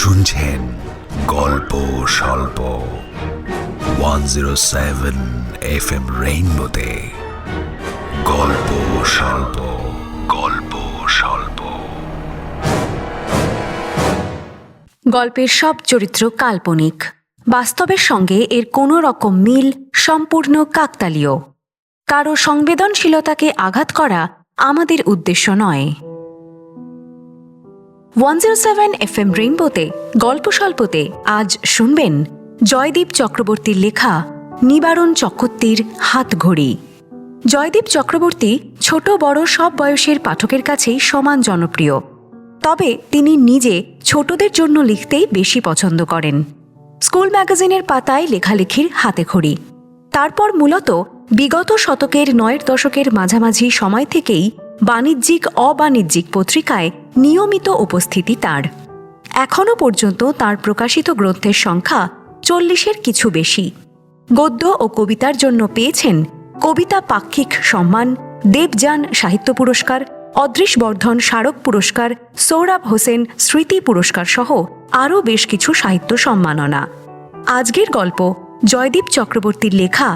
শুনছেন গল্প স্বল্প 107 FM রেইনবোতে। গল্প স্বল্প, গল্প স্বল্প। গল্পের সব চরিত্র কাল্পনিক, বাস্তবের সঙ্গে এর কোনো রকম মিল সম্পূর্ণ কাকতালীয়। কারো সংবেদনশীলতাকে আঘাত করা আমাদের উদ্দেশ্য নয়। 107 FM রেইনবোতে গল্প স্বল্পতে আজ শুনবেন জয়দীপ চক্রবর্তীর লেখা নিবারণ চক্রবর্তীর হাতঘড়ি। জয়দীপ চক্রবর্তী ছোট বড় সব বয়সের পাঠকের কাছেই সমান জনপ্রিয়, তবে তিনি নিজে ছোটদের জন্য লিখতেই বেশি পছন্দ করেন। স্কুল ম্যাগাজিনের পাতায় লেখালেখির হাতেখড়ি। তারপর মূলত বিগত শতকের 9 দশকের মাঝামাঝি সময় থেকেই বাণিজ্যিক অবাণিজ্যিক পত্রিকায় নিয়মিত উপস্থিতি তার। এখনও পর্যন্ত তার প্রকাশিত গ্রন্থের সংখ্যা 40-এর কিছু বেশি। গদ্য ও কবিতার জন্য পেয়েছেন কবিতা পাক্ষিক সম্মান, দেবযান সাহিত্য পুরস্কার, অদৃশ বর্ধন স্মারক পুরস্কার, সৌরভ হোসেন স্মৃতি পুরস্কার সহ আরও বেশ কিছু সাহিত্য সম্মাননা। আজকের গল্প জয়দীপ চক্রবর্তীর লেখা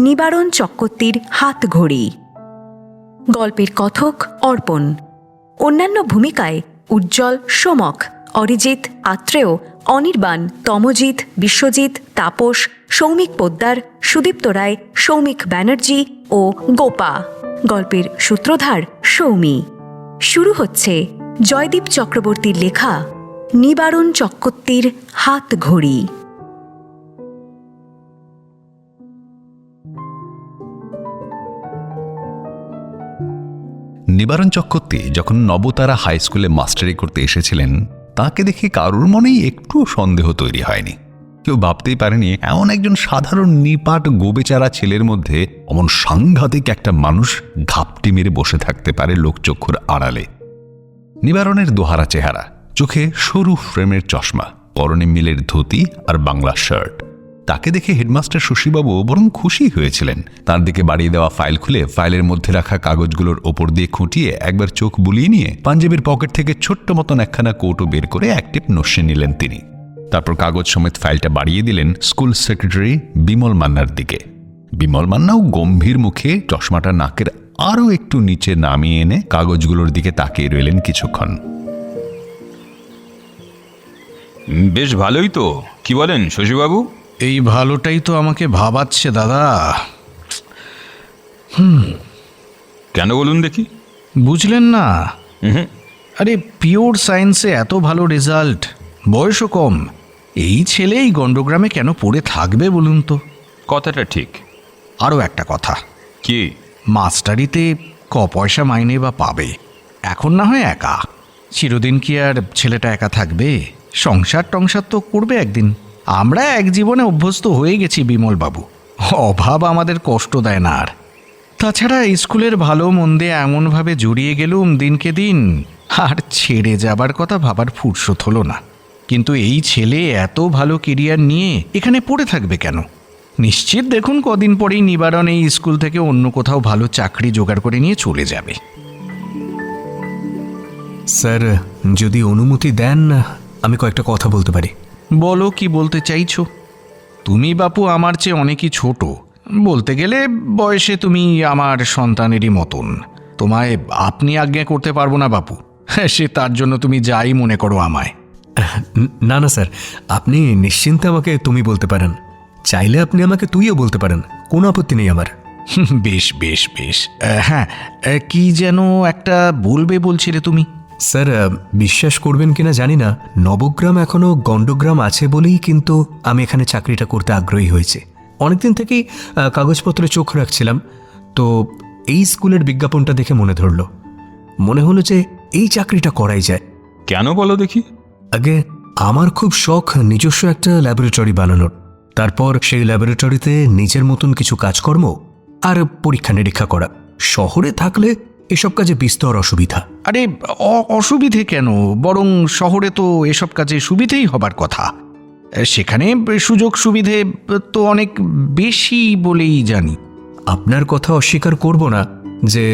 নিবারণ চক্রবর্তীর হাতঘড়ি। গল্পের কথক অর্পণ। অন্যান্য ভূমিকায় উজ্জ্বল, সোমক, অরিজিৎ, আত্রেয়, অনির্বাণ, তমজিৎ, বিশ্বজিৎ, তাপস, সৌমিক পোদ্দার, সুদীপ্ত রায়, সৌমিক ব্যানার্জি ও গোপা। গল্পের সূত্রধার সৌমি। শুরু হচ্ছে জয়দীপ চক্রবর্তীর লেখা নিবারণ চক্রবর্তীর হাতঘড়ি। নিবারণ চক্রবর্তী যখন নবতারা হাই স্কুলে মাস্টারি করতে এসেছিলেন, তাকে দেখে কারোর মনেই একটুও সন্দেহ তৈরি হয়নি। কেউ ভাবতেই পারেনি এমন একজন সাধারণ নিপাট গোবেচারা ছেলের মধ্যে অমন সাংঘাতিক একটা মানুষ ঘাপটি মেরে বসে থাকতে পারে লোকচক্ষুর আড়ালে। নিবারণের দোহারা চেহারা, চোখে সরু ফ্রেমের চশমা, পরনে মিলের ধুতি আর বাংলা শার্ট। তাকে দেখে হেডমাস্টার শশীবাবু বরং খুশি হয়েছিলেন। তার দিকে বাড়িয়ে দেওয়া ফাইল খুলে ফাইলের মধ্যে রাখা কাগজগুলোর ওপর দিয়ে খুঁটিয়ে একবার চোখ বুলিয়ে নিয়ে পাঞ্জাবির পকেট থেকে ছোট্ট মতন একখানা কৌটো বের করে এক টিপ নস্যে নিলেন তিনি। তারপর কাগজ সমেত ফাইলটা বাড়িয়ে দিলেন স্কুল সেক্রেটারি বিমল মান্নার দিকে। বিমল মান্নাও গম্ভীর মুখে চশমাটা নাকের আরও একটু নিচে নামিয়ে এনে কাগজগুলোর দিকে তাকিয়ে রইলেন কিছুক্ষণ। বেশ ভালোই তো, কি বলেন শশীবাবু? এই ভালোটাই তো আমাকে ভাবাচ্ছে দাদা। কেন বলুন দেখি? বুঝলেন না? আরে পিওর সায়েন্সে এত ভালো রেজাল্ট, বয়সও কম, এই ছেলে এই গণ্ডগ্রামে কেন পড়ে থাকবে বলুন তো? কথাটা ঠিক। আরও একটা কথা, কি? মাস্টারিতে পয়সা মাইনে বা পাবে, এখন না হয় একা। চিরদিন কি আর ছেলেটা একা থাকবে? সংসার টংসার তো করবে একদিন। আমরা এক জীবনে অভ্যস্ত হয়ে গেছি বিমলবাবু, অভাব আমাদের কষ্ট দেয় না আর। তাছাড়া স্কুলের ভালো মন্দে এমনভাবে জড়িয়ে গেলুম দিনকে দিন, আর ছেড়ে যাবার কথা ভাবার ফুরসত হলো না। কিন্তু এই ছেলে এত ভালো কেরিয়ার নিয়ে এখানে পড়ে থাকবে কেন? নিশ্চিত দেখুন কদিন পরেই নিবারণ এই স্কুল থেকে অন্য কোথাও ভালো চাকরি জোগাড় করে নিয়ে চলে যাবে। স্যার, যদি অনুমতি দেন আমি কয়েকটা কথা বলতে পারি। বলো, কি বলতে চাইছো? তুমি বাপু আমার চেয়ে অনেকই ছোট, বলতে গেলে বয়সে তুমি আমার সন্তানেরই মতন। তোমায় আপনি আজ্ঞা করতে পারবো না বাপু, সে তার জন্য তুমি যাই মনে করো আমায়। না না স্যার, আপনি নিশ্চিন্তে আমাকে তুমি বলতে পারেন। চাইলে আপনি আমাকে তুইও বলতে পারেন, কোনো আপত্তি নেই আমার। বেশ বেশ বেশ। হ্যাঁ, কি যেন একটা বলবে বলছিলে তুমি? স্যার, বিশ্বাস করবেন কিনা জানি না, নবগ্রাম এখনও গণ্ডগ্রাম আছে বলেই কিন্তু আমি এখানে চাকরিটা করতে আগ্রহী হয়েছি। অনেকদিন থেকেই কাগজপত্রে চোখ রাখছিলাম, তো এই স্কুলের বিজ্ঞাপনটা দেখে মনে হলো যে এই চাকরিটা করাই যায়। কেন বলো দেখি? আগে আমার খুব শখ নিজস্ব একটা ল্যাবরেটরি বানানোর, তারপর সেই ল্যাবরেটরিতে নিজের মতন কিছু কাজকর্ম আর পরীক্ষা নিরীক্ষা করা। শহরে থাকলে এসব কাজে বিস্তর অসুবিধা। আরে অসুবিধে কেন, বরং শহরে তো এসব কাজে সুবিধেই হবার কথা। সেখানে সুযোগ সুবিধে তো অনেক বেশি বলেই জানি। আপনার কথা অস্বীকার করব না যে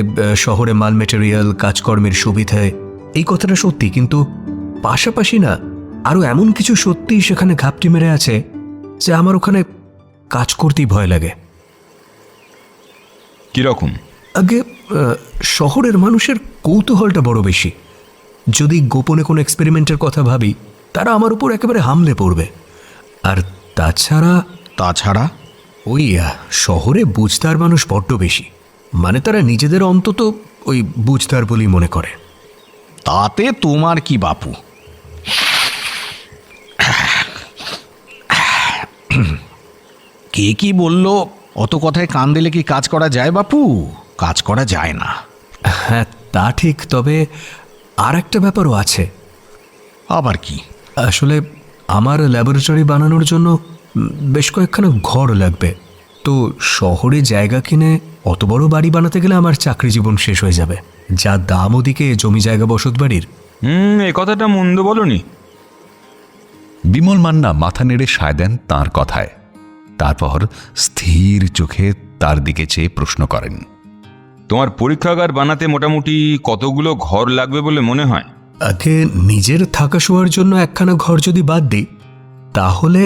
শহরে মাল মেটেরিয়াল কাজকর্মের সুবিধায়, এই কথাটা সত্যি, কিন্তু পাশাপাশি না আরও এমন কিছু সত্যিই সেখানে ঘাপটি মেরে আছে যে আমার ওখানে কাজ করতেই ভয় লাগে। কিরকম? আগে শহরের মানুষের কৌতূহলটা বড় বেশি। যদি গোপনে কোনো এক্সপেরিমেন্টের কথা ভাবি, তারা আমার উপর একেবারে হামলে পড়বে। আর তাছাড়া ওই শহরে বুঝতার মানুষ বড্ড বেশি, মানে তারা নিজেদের অন্তত ওই বুঝতার বলেই মনে করে। তাতে তোমার কি বাপু? কে কি বলল? অত কথায় কান দিলে কি কাজ করা যায় বাপু? কাজ করা যায় না। হ্যাঁ, তা ঠিক, তবে আর একটা ব্যাপারও আছে। আবার কি? আসলে আমার ল্যাবরেটরি বানানোর জন্য বেশ কয়েকখানা ঘর লাগবে। তো শহরে জায়গা কিনে অত বড় বাড়ি বানাতে গেলে আমার চাকরি জীবন শেষ হয়ে যাবে। যা দাম ওদিকে জমি জায়গা বসত বাড়ির। এই কথাটা মন্দ বলনি। বিমল মান্না মাথা নেড়ে সায় দেন তাঁর কথায়। তারপর স্থির চোখে তার দিকে চেয়ে প্রশ্ন করেন, তোমার পরীক্ষাগার বানাতে মোটামুটি কতগুলো ঘর লাগবে বলে মনে হয়? আগে নিজের থাকা শোয়ার জন্য একখানা ঘর যদি বাদ দিই, তাহলে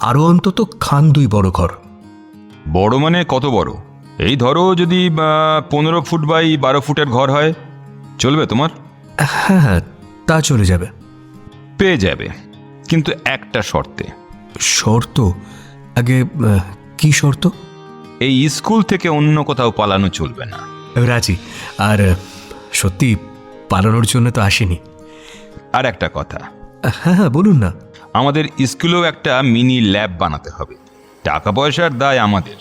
আরও অন্তত 2 বড় ঘর। বড় মানে কত বড়? এই ধরো যদি 15 ফুট বাই 12 ফুটের ঘর হয়, চলবে তোমার? হ্যাঁ হ্যাঁ, তা চলে যাবে। পেয়ে যাবে, কিন্তু একটা শর্তে। শর্ত? আগে কি শর্ত? এই স্কুল থেকে অন্য কোথাও পালানো চলবে না। রাজি। আর সত্যি পালানোর জন্য তো আসেনি। আর একটা কথা, হ্যাঁ হ্যাঁ, বলুন না। আমাদের স্কুলেও একটা মিনি ল্যাব বানাতে হবে। টাকা পয়সার দায় আমাদের।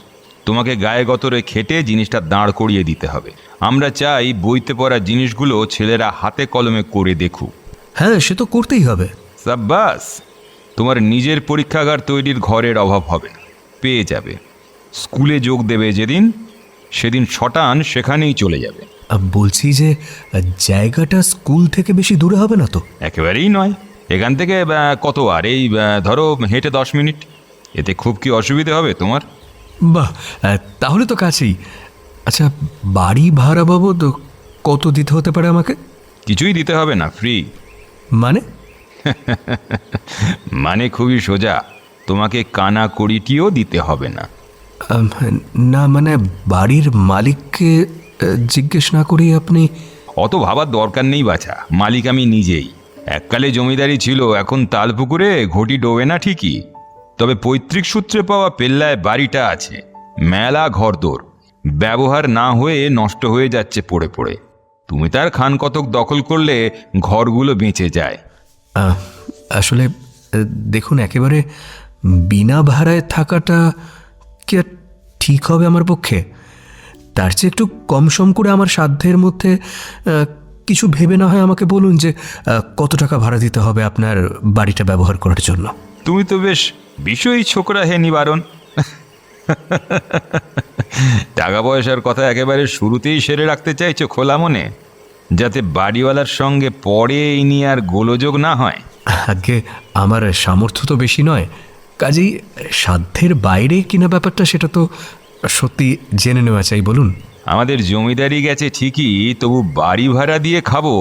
তোমাকে গায়ে গতরে খেটে জিনিসটা দাঁড় করিয়ে দিতে হবে। আমরা চাই বইতে পড়া জিনিসগুলো ছেলেরা হাতে কলমে করে দেখুক। হ্যাঁ, সে তো করতেই হবে। সাব্বাস! তোমার নিজের পরীক্ষাগার তৈরির ঘরের অভাব হবে না, পেয়ে যাবে। স্কুলে যোগ দেবে যেদিন, সেদিন শটান সেখানেই চলে যাবে। বলছি যে জায়গাটা স্কুল থেকে বেশি দূরে হবে না তো? একেবারেই নয়। এখান থেকে কত আর এই ধরো হেঁটে 10 মিনিট। এতে খুব কি অসুবিধে হবে তোমার? বাহ, তাহলে তো কাছেই। আচ্ছা, বাড়ি ভাড়া বাবদ কত দিতে হতে পারে আমাকে? কিছুই দিতে হবে না, ফ্রি। মানে? মানে খুবই সোজা, তোমাকে কানা কড়িটিও দিতে হবে না। না, মানে বাড়ির মালিককে জিজ্ঞেস না করেই আপনি? অত ভাবার দরকার নেই বাছা, মালিক আমি নিজেই। এককালে জমিদারি ছিল, এখন তালপুকুরে ঘটি ডোবে না ঠিকই, তবে পৈতৃক সূত্রে পাওয়া পেল্লায় বাড়িটা আছে। মেলা ঘরদোর, ব্যবহার না হয়ে নষ্ট হয়ে যাচ্ছে পড়ে পড়ে। তুমি তার খান কতক দখল করলে ঘরগুলো বেঁচে যায়। আসলে দেখুন, একেবারে বিনা ভাড়ায় থাকাটা কি আর ঠিক হবে আমার পক্ষে? তার চেয়ে একটু কম সম করে আমার সাধ্যের মধ্যে কিছু ভেবে না হয় আমাকে বলুন যে কত টাকা ভাড়া দিতে হবে আপনার বাড়িটা ব্যবহার করার জন্য। তুমি তো বেশ বিষয়ী ছোকরা হে নিবারণ। টাকা পয়সার কথা একেবারে শুরুতেই সেরে রাখতে চাইছো খোলা মনে, যাতে বাড়িওয়ালার সঙ্গে পরে এই নিয়ে আর গোলযোগ না হয়। আগে আমার সামর্থ্য তো বেশি নয়, কাজেই সাধ্যের বাইরে কিনা ব্যাপারটা সেটা তো সত্যি জেনে নেওয়া চাই। বলুন। আমাদের জমিদারি গেছে ঠিকই, তবু বাড়ি ভাড়া দিয়ে খাবো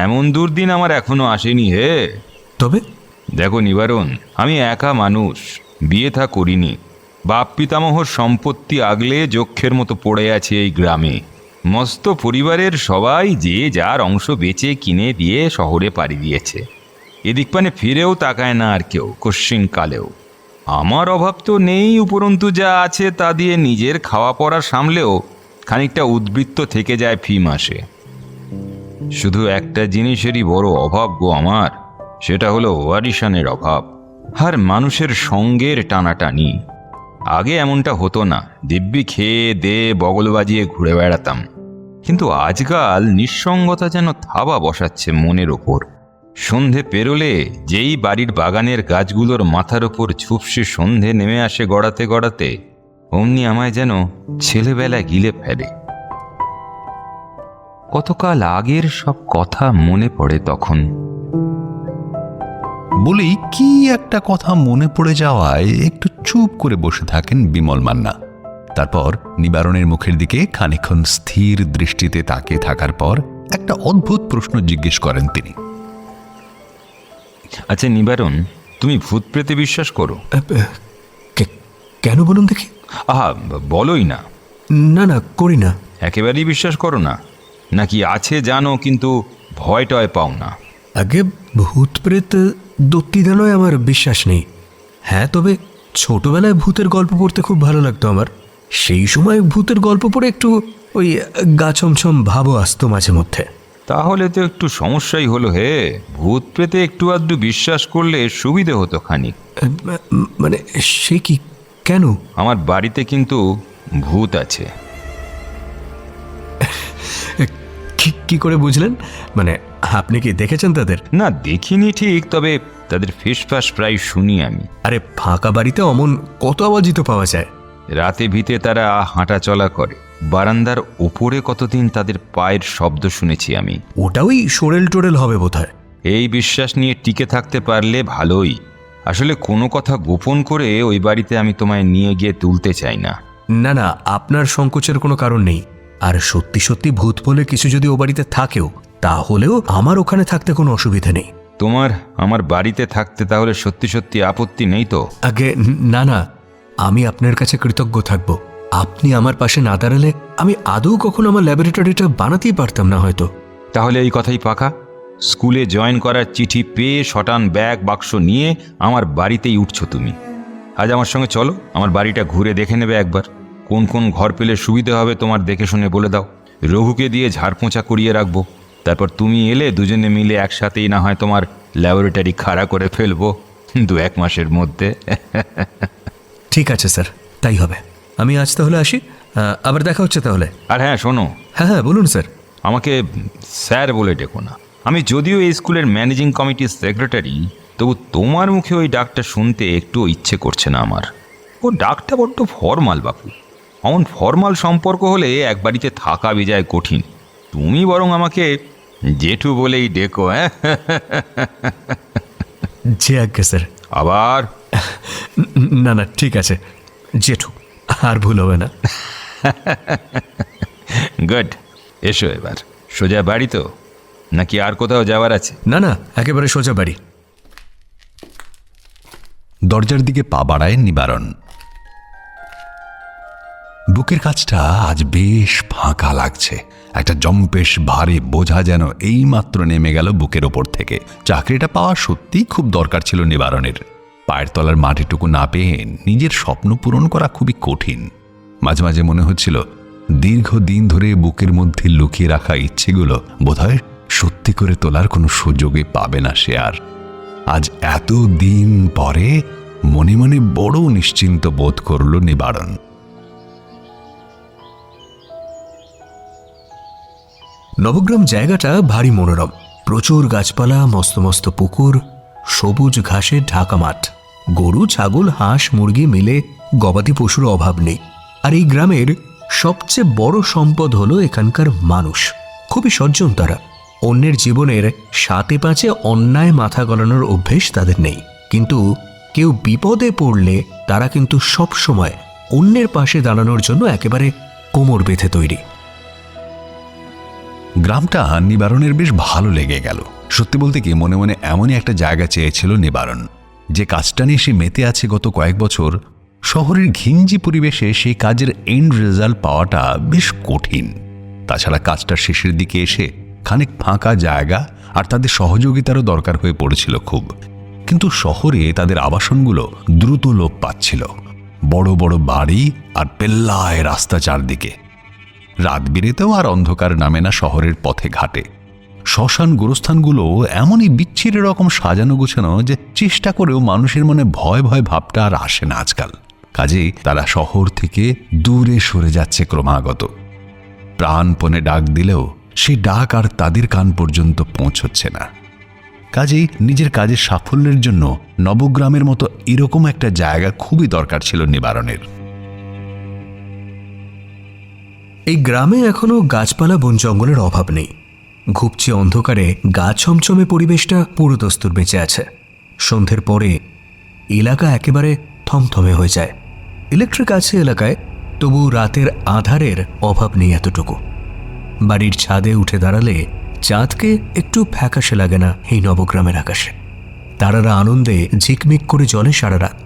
এমন দুর্দিন আমার এখনো আসেনি হে। তবে দেখো নিবারণ, আমি একা মানুষ, বিয়ে থা করিনি। বাপ পিতামহর সম্পত্তি আগলে যক্ষের মতো পড়ে আছে এই গ্রামে। মস্ত পরিবারের সবাই যে যার অংশ বেচে কিনে দিয়ে শহরে পাড়ি দিয়েছে। এদিক পানে ফিরেও তাকায় না আর কেউ কশ্চিন কালেও। আমার অভাব তো নেই, উপরন্তু যা আছে তা দিয়ে নিজের খাওয়া পড়া সামলেও খানিকটা উদ্বৃত্ত থেকে যায় ফি মাসে। শুধু একটা জিনিসেরই বড় অভাব গো আমার, সেটা হলো ওয়ারিশানের অভাব আর মানুষের সঙ্গের টানাটানি। আগে এমনটা হতো না, দিব্যি খেয়ে দে বগল বাজিয়ে ঘুরে বেড়াতাম, কিন্তু আজকাল নিঃসঙ্গতা যেন থাবা বসাচ্ছে মনের ওপর। সন্ধে পেরোলে যেই বাড়ির বাগানের গাছগুলোর মাথার ওপর ঝুপসে সন্ধে নেমে আসে গড়াতে গড়াতে, অমনি আমায় যেন ছেলেবেলা গিলে ফেলে। কতকাল আগের সব কথা মনে পড়ে তখন। বলেই কি একটা কথা মনে পড়ে যাওয়ায় একটু চুপ করে বসে থাকেন বিমল মান্না। তারপর নিবারণের মুখের দিকে খানিকক্ষণ স্থির দৃষ্টিতে তাকিয়ে থাকার পর একটা অদ্ভুত প্রশ্ন জিজ্ঞেস করেন তিনি। আচ্ছা নিবারণ, তুমি ভূত প্রেতে বিশ্বাস করো? কেন বলুন দেখি? আহা, বলোই না। না না, করি না। একেবারেই বিশ্বাস করো না? নাকি আছে জানো কিন্তু ভয় টয় পাও না? আগে ভূত প্রেত দত্তিদানয় আমার বিশ্বাস নেই। হ্যাঁ, তবে ছোটবেলায় ভূতের গল্প পড়তে খুব ভালো লাগতো আমার। সেই সময় ভূতের গল্প পড়ে একটু ওই গা ছমছম ভাবও আসতো মাঝে মধ্যে। তাহলে তো একটু সমস্যাই হলো হে। ভূত প্রেতে একটু আধটু বিশ্বাস করলে সুবিধে হতো খানিক। মানে সে কি? কেন? আমার বাড়িতে কিন্তু ভূত আছে। কি করে বুঝলেন? মানে আপনি কি দেখেছেন তাদের? না, দেখিনি ঠিক, তবে তাদের ফিসফাস প্রায় শুনি আমি। আরে ফাঁকা বাড়িতে অমন কত আওয়াজই তো পাওয়া যায়। রাতে ভিতে তারা হাঁটা চলা করে। বারান্দার ওপরে কতদিন তাদের পায়ের শব্দ শুনেছি আমি। ওটা ওই সোরেল টোরেল হবে বোধহয়। এই বিশ্বাস নিয়ে টিকে থাকতে পারলে ভালোই। আসলে কোনো কথা গোপন করে ওই বাড়িতে আমি তোমায় নিয়ে গিয়ে তুলতে চাই না। না না, আপনার সংকোচের কোনো কারণ নেই। আর সত্যি সত্যি ভূত বলে কিছু যদি ও বাড়িতে থাকেও, তাহলেও আমার ওখানে থাকতে কোনো অসুবিধা নেই। তোমার আমার বাড়িতে থাকতে তাহলে সত্যি সত্যি আপত্তি নেই তো? আগে না না, আমি আপনার কাছে কৃতজ্ঞ থাকব। আপনি আমার পাশে না দাঁড়ালে আমি আদৌ কখনো আমার ল্যাবরেটরিটা বানাতেই পারতাম না হয়তো। তাহলে এই কথাই পাকা। স্কুলে জয়েন করার চিঠি পেয়ে শটান ব্যাগ বাক্স নিয়ে আমার বাড়িতেই উঠছো তুমি। আজ আমার সঙ্গে চলো, আমার বাড়িটা ঘুরে দেখে নেবে একবার। কোন কোন ঘর পেলে সুবিধে হবে তোমার দেখে শুনে বলে দাও। রঘুকে দিয়ে ঝাড়পোঁছা করিয়ে রাখবো। তারপর তুমি এলে দুজনে মিলে একসাথেই না হয় তোমার ল্যাবরেটরি খাড়া করে ফেলবো 2-1 মাসের মধ্যে। ঠিক আছে স্যার, তাই হবে। আমি আজ তাহলে আসি, আবার দেখা হচ্ছে তাহলে। আর হ্যাঁ শোনো। হ্যাঁ বলুন স্যার। আমাকে স্যার বলে ডেকো না। আমি যদিও এই স্কুলের ম্যানেজিং কমিটির সেক্রেটারি, তবু তোমার মুখে ওই ডাকটা শুনতে একটু ইচ্ছে করছে না আমার। ও ডাকটা বড্ড ফরমাল বাপু। অমন ফরমাল সম্পর্ক হলে এক বাড়িতে থাকা বেজায় কঠিন। তুমি বরং আমাকে জেঠু বলেই ডেকো। হ্যাঁ জি আজ্ঞে স্যার। আবার? না না, ঠিক আছে জেঠু, আর ভুল হবে না। গুড। এসো এবার। সোজা বাড়ি তো, নাকি আর কোথাও যাওয়ার আছে? না না, একেবারে সোজা বাড়ি। দরজার দিকে পা বাড়ায় নিবারণ। বুকের কাছটা আজ বেশ ফাঁকা লাগছে। একটা জম্পেশ ভারী বোঝা যেন এইমাত্র নেমে গেল বুকের ওপর থেকে। চাকরিটা পাওয়া সত্যিই খুব দরকার ছিল নিবারণের। পায়ের তলার মাটিটুকু না পেয়ে নিজের স্বপ্ন পূরণ করা খুবই কঠিন। মাঝে মাঝে মনে হচ্ছিল দীর্ঘদিন ধরে বুকের মধ্যে লুকিয়ে রাখা ইচ্ছেগুলো বোধহয় সত্যি করে তোলার কোনো সুযোগই পাবে না সে আর। আজ এত দিন পরে মনে মনে বড় নিশ্চিন্ত বোধ করল নিবারণ। নবগ্রাম জায়গাটা ভারী মনোরম। প্রচুর গাছপালা, মস্ত মস্ত পুকুর, সবুজ ঘাসে ঢাকা মাঠ। গরু, ছাগল, হাঁস, মুরগি মিলে গবাদি পশুর অভাব নেই। আর এই গ্রামের সবচেয়ে বড় সম্পদ হলো এখানকার মানুষ। খুবই সজ্জন তারা। অন্যের জীবনের সাথে পাঁচে অন্যায় মাথা গলানোর অভ্যেস তাদের নেই। কিন্তু কেউ বিপদে পড়লে তারা কিন্তু সব সময় অন্যের পাশে দাঁড়ানোর জন্য একেবারে কোমর বেঁধে তৈরি। গ্রামটা নিবারণের বেশ ভালো লেগে গেল। সত্যি বলতে কি, মনে মনে এমনই একটা জায়গা চেয়েছিল নিবারণ। যে কাজটা নিয়ে সে মেতে আছে গত কয়েক বছর, শহরের ঘিঞ্জি পরিবেশে সেই কাজের এন্ড রেজাল্ট পাওয়াটা বেশ কঠিন। তাছাড়া কাজটার শেষের দিকে এসে খানিক ফাঁকা জায়গা আর তাদের সহযোগিতারও দরকার হয়ে পড়েছিল খুব। কিন্তু শহরে তাদের আবাসনগুলো দ্রুত লোপ পাচ্ছিল। বড় বড় বাড়ি আর পেল্লায় রাস্তা চারদিকে। রাত বিরেতেও আর অন্ধকার নামে না শহরের পথে ঘাটে। শ্মশান গোরস্থানগুলো এমনই বিচ্ছিরি রকম সাজানো গোছানো যে চেষ্টা করেও মানুষের মনে ভয় ভয় ভাবটা আর আসে না আজকাল। কাজেই তারা শহর থেকে দূরে সরে যাচ্ছে ক্রমাগত। প্রাণপণে ডাক দিলেও সেই ডাক আর তাদের কান পর্যন্ত পৌঁছচ্ছে না। কাজেই নিজের কাজের সাফল্যের জন্য নবগ্রামের মতো এরকম একটা জায়গা খুবই দরকার ছিল নিবারণের। এই গ্রামে এখনো গাছপালা, বন জঙ্গলের অভাব নেই। ঘুপচে অন্ধকারে গা ছমছমে পরিবেশটা পুরোদস্তুর বেঁচে আছে। সন্ধ্যের পরে এলাকা একেবারে থমথমে হয়ে যায়। ইলেকট্রিক আছে এলাকায়, তবু রাতের আধারের অভাব নেই এতটুকু। বাড়ির ছাদে উঠে দাঁড়ালে চাঁদকে একটু ফ্যাকাশে লাগে না এই নবগ্রামের আকাশে। তারারা আনন্দে ঝিকমিক করে জ্বলে সারা রাত।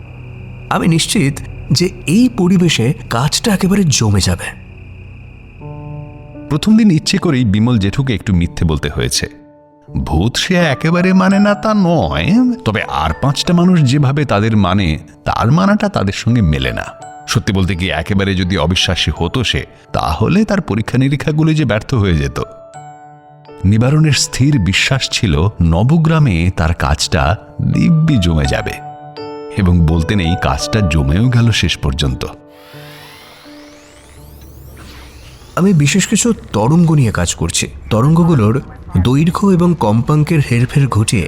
আমি নিশ্চিত যে এই পরিবেশে কাজটা একেবারে জমে যাবে। প্রথম দিন ইচ্ছে করেই বিমল জেঠুকে একটু মিথ্যে বলতে হয়েছে। ভূত সে একেবারে মানে না তা নয়, তবে আর 5টা মানুষ যেভাবে তাদের মানে তার মানাটা তাদের সঙ্গে মেলে না। সত্যি বলতে কি, একেবারে যদি অবিশ্বাসী হতো সে, তাহলে তার পরীক্ষা নিরীক্ষাগুলি যে ব্যর্থ হয়ে যেত। নিবারণের স্থির বিশ্বাস ছিল নবগ্রামে তার কাজটা দিব্যি জমে যাবে, এবং বলতে নেই কাজটা জমেও গেল শেষ পর্যন্ত। আমি বিশেষ কিছু তরঙ্গ নিয়ে কাজ করছি। তরঙ্গগুলোর দৈর্ঘ্য এবং কম্পাঙ্কের হেরফের ঘটিয়ে